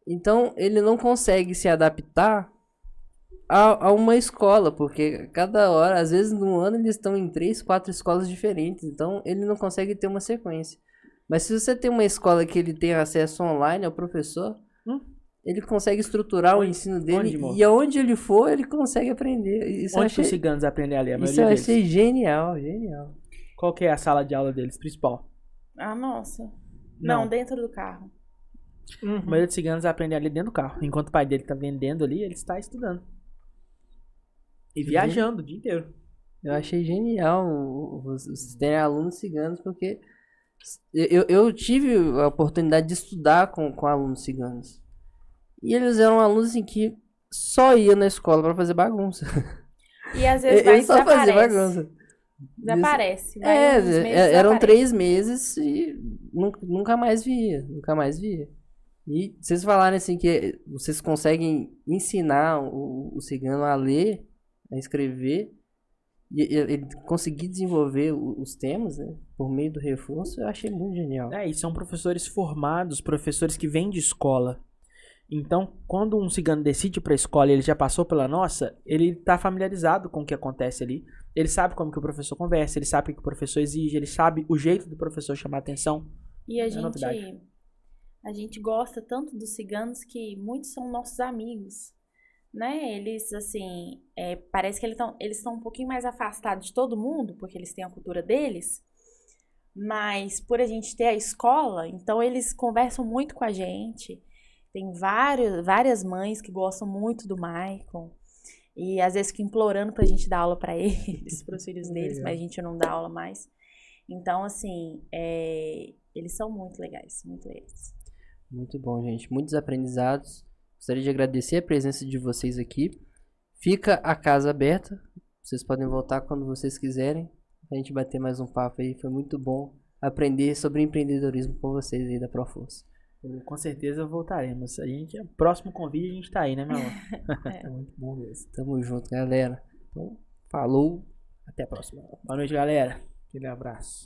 Então, ele não consegue se adaptar a uma escola, porque cada hora, às vezes no ano, eles estão em 3, 4 escolas diferentes. Então, ele não consegue ter uma sequência. Mas se você tem uma escola que ele tem acesso online ao professor, ele consegue estruturar o ensino dele e aonde ele for, ele consegue aprender. Isso onde os ciganos aprendem a ler? Isso eu achei genial, genial. Qual que é a sala de aula deles, principal? Ah, nossa. Não, dentro do carro. A maioria dos ciganos aprende a ler dentro do carro. Enquanto o pai dele tá vendendo ali, ele está estudando. E viajando o dia inteiro. Eu achei genial vocês terem alunos ciganos, porque eu tive a oportunidade de estudar com alunos ciganos. E eles eram alunos assim, que só iam na escola pra fazer bagunça. E às vezes vai só faziam bagunça. Desaparece. Eram 3 meses e nunca mais via. E vocês falarem assim que vocês conseguem ensinar o cigano a ler, a escrever, e ele conseguir desenvolver os temas, né, por meio do reforço, eu achei muito genial. E são professores formados, professores que vêm de escola. Então, quando um cigano decide ir para a escola e ele já passou pela nossa, ele está familiarizado com o que acontece ali. Ele sabe como que o professor conversa, ele sabe o que o professor exige, ele sabe o jeito do professor chamar atenção. E a gente gosta tanto dos ciganos que muitos são nossos amigos, né? Eles, assim, parece que eles estão um pouquinho mais afastados de todo mundo, porque eles têm a cultura deles. Mas por a gente ter a escola, então eles conversam muito com a gente. Tem várias mães que gostam muito do Michael. E às vezes ficam implorando pra gente dar aula pra eles, pros filhos deles, mas a gente não dá aula mais. Então, assim, eles são muito legais, muito legais. Muito bom, gente. Muitos aprendizados. Gostaria de agradecer a presença de vocês aqui. Fica a casa aberta. Vocês podem voltar quando vocês quiserem. A gente bater mais um papo aí. Foi muito bom aprender sobre empreendedorismo com vocês aí da Proforço. Com certeza voltaremos. Próximo convite a gente tá aí, né, meu amor? É muito bom mesmo. Tamo junto, galera. Então, falou. Até a próxima. Boa noite, galera. Aquele abraço.